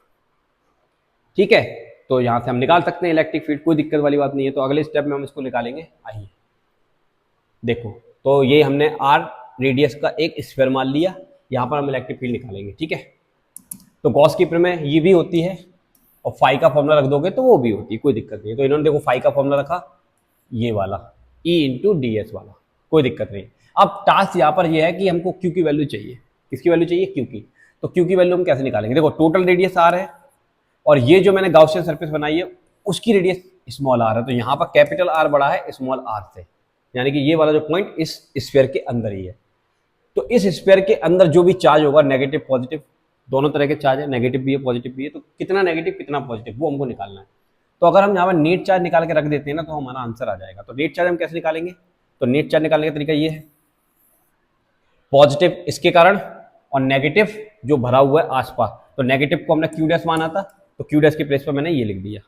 ठीक है, तो यहां से हम निकाल सकते हैं इलेक्ट्रिक फील्ड, कोई दिक्कत वाली बात नहीं है। तो अगले स्टेप में हम इसको निकालेंगे। आइए देखो, तो ये हमने आर रेडियस का एक स्फीयर मान लिया, यहां पर हम इलेक्ट्रिक फील्ड निकालेंगे। ठीक है, तो गॉस की प्रमेय ये भी होती है और फाई का फॉर्मूला रख दोगे तो वो भी होती है, कोई दिक्कत नहीं है। तो इन्होंने देखो फाई का फॉर्मूला रखा ये वाला ई इंटू डी एस वाला, कोई दिक्कत नहीं। अब टास्क यहाँ पर ये है कि हमको क्यू की वैल्यू चाहिए। किसकी वैल्यू चाहिए? क्यू की। तो क्यू की वैल्यू हम कैसे निकालेंगे? देखो टोटल रेडियस आर है और ये जो मैंने गॉसियन सरफेस बनाई है उसकी रेडियस स्मॉल आर है। तो यहाँ पर कैपिटल आर बड़ा है स्मॉल आर से, यानी कि ये वाला जो पॉइंट इस स्फीयर के अंदर ही है। तो इस स्फीयर के अंदर जो भी चार्ज होगा, नेगेटिव पॉजिटिव दोनों तरह के चार्ज है, नेगेटिव भी है पॉजिटिव भी है, तो कितना नेगेटिव कितना पॉजिटिव वो हमको निकालना है। तो अगर हम यहाँ पर नेट चार्ज निकाल के रख देते हैं ना तो हमारा आंसर आ जाएगा। तो नेट चार्ज हम कैसे निकालेंगे? तो नेट चार्ज निकालने का तरीका ये है, पॉजिटिव इसके कारण और नेगेटिव जो भरा हुआ है आसपास। तो नेगेटिव को हमने क्यू डैश माना था, तो क्यू डैश के प्लेस पर मैंने ये लिख दिया।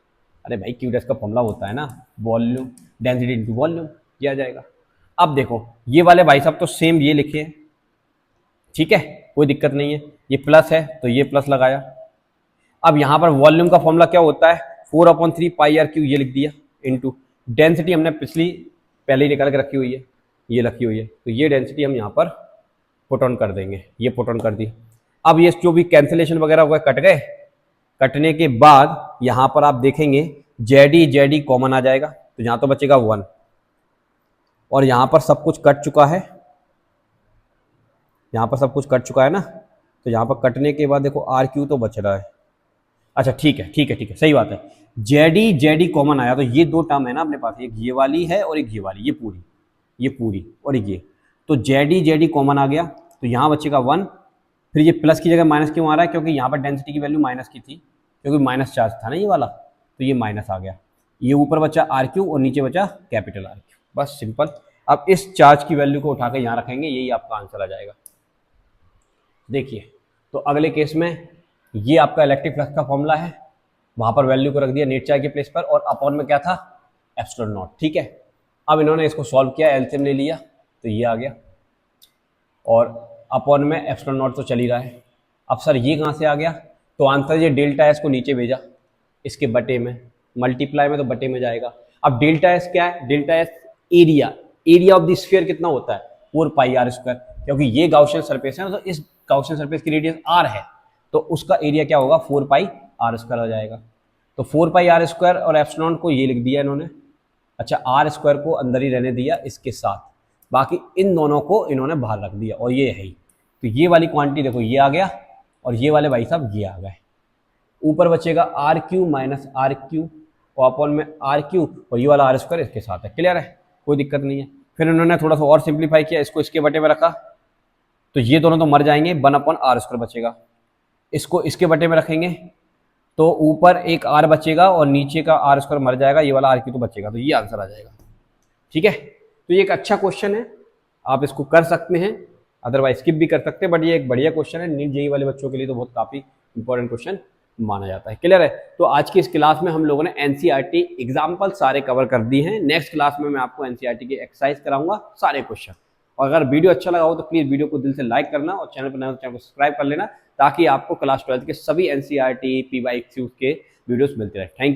अरे भाई क्यू डैश का फॉर्मूला होता है ना वॉल्यूम, डेंसिटी इनटू वॉल्यूम, किया जाएगा। अब देखो ये वाले भाई साहब तो सेम ये लिखे हैं, ठीक है, कोई दिक्कत नहीं है। ये प्लस है तो ये प्लस लगाया। अब यहाँ पर वॉल्यूम का फॉर्मूला क्या होता है? 4/3 पाई आर क्यू, ये लिख दिया, इनटू डेंसिटी हमने पहले ही निकाल के रखी हुई है, ये रखी हुई है, तो ये डेंसिटी हम यहाँ पर पुट ऑन कर देंगे, ये पुट ऑन कर दी। अब ये जो भी कैंसिलेशन वगैरह हुआ कट गए, कटने के बाद यहाँ पर आप देखेंगे जेडी कॉमन आ जाएगा, तो यहाँ तो बचेगा 1, और यहाँ पर सब कुछ कट चुका है, यहाँ पर सब कुछ कट चुका है ना, तो यहाँ पर कटने के बाद देखो आर क्यू तो बच रहा है। अच्छा ठीक है, सही बात है, जेडी कॉमन आया, तो ये दो टर्म है ना अपने पास, एक ये वाली है और एक ये वाली, ये पूरी और ये, तो जेडी कॉमन आ गया, तो यहाँ बचेगा 1, फिर ये प्लस की जगह माइनस क्यों आ रहा है, क्योंकि यहाँ पर डेंसिटी की वैल्यू माइनस की थी, क्योंकि माइनस चार्ज था ना ये वाला, तो ये माइनस आ गया, ये ऊपर बचा आर क्यू और नीचे बचा कैपिटल आर क्यू, बस सिंपल। अब इस चार्ज की वैल्यू को उठा के यहाँ रखेंगे, यही आपका आंसर आ जाएगा। देखिए, तो अगले केस में ये आपका इलेक्ट्रिक फ्लक्स का फॉर्मूला है, वहाँ पर वैल्यू को रख दिया नेट चार्ज के प्लेस पर, और अपॉन में क्या था, एप्सिलॉन नॉट, ठीक है। अब इन्होंने इसको सॉल्व किया, एलसीएम ले लिया, तो ये आ गया, और अपॉन में एप्सिलॉन नॉट तो चल ही रहा है। अब सर ये कहाँ से आ गया, तो आंसर ये डेल्टा एस को नीचे भेजा, इसके बटे में, मल्टीप्लाई में तो बटे में जाएगा। अब डेल्टा एस क्या है, delta S area of the sphere कितना होता है, 4 पाई आर स्क्वायर, क्योंकि ये गाउसियन सरफेस है, तो इस गाउसियन सरफेस की रेडियस आर है, तो उसका एरिया क्या होगा, 4 पाई आर स्क्वायर हो जाएगा। तो 4 पाई आर स्क्वायर और एप्सिलॉन को ये लिख दिया इन्होंने, अच्छा आर स्क्वायर को अंदर ही रहने दिया इसके साथ, बाकी इन दोनों को इन्होंने बाहर रख दिया, और ये है ही, तो ये वाली क्वांटिटी देखो ये आ गया, और ये वाले भाई साहब ये आ गए, ऊपर बचेगा r Q minus r Q, और अपॉन में आर क्यू, और ये वाला आर स्क्वायर इसके साथ है, क्लियर है, कोई दिक्कत नहीं है। फिर इन्होंने थोड़ा सा और सिंप्लीफाई किया, इसको इसके बटे में रखा, तो ये दोनों तो मर जाएंगे, 1 अपॉन आर स्क्वायर बचेगा, इसको इसके बटे में रखेंगे, तो ऊपर एक आर बचेगा और नीचे का आर स्क्वायर मर जाएगा, ये वाला आर क्यू तो बचेगा, तो ये आंसर आ जाएगा, ठीक है। तो ये एक अच्छा क्वेश्चन है, आप इसको कर सकते हैं, अदरवाइज स्किप भी कर सकते हैं, बट ये एक बढ़िया क्वेश्चन है, नीट जेईई वाले बच्चों के लिए तो बहुत काफ़ी इंपॉर्टेंट क्वेश्चन माना जाता है, क्लियर है। तो आज की इस क्लास में हम लोगों ने एनसीईआरटी एग्जाम्पल सारे कवर कर दिए हैं, नेक्स्ट क्लास में मैं आपको एनसीईआरटी की एक्सरसाइज कराऊंगा सारे क्वेश्चन, और अगर वीडियो अच्छा लगा हो तो प्लीज़ वीडियो को दिल से लाइक करना, और चैनल पर नया तो चैनल को सब्सक्राइब कर लेना, ताकि आपको क्लास 12 के सभी एनसीईआरटी PYQ के वीडियोस मिलते रहे। Thank you.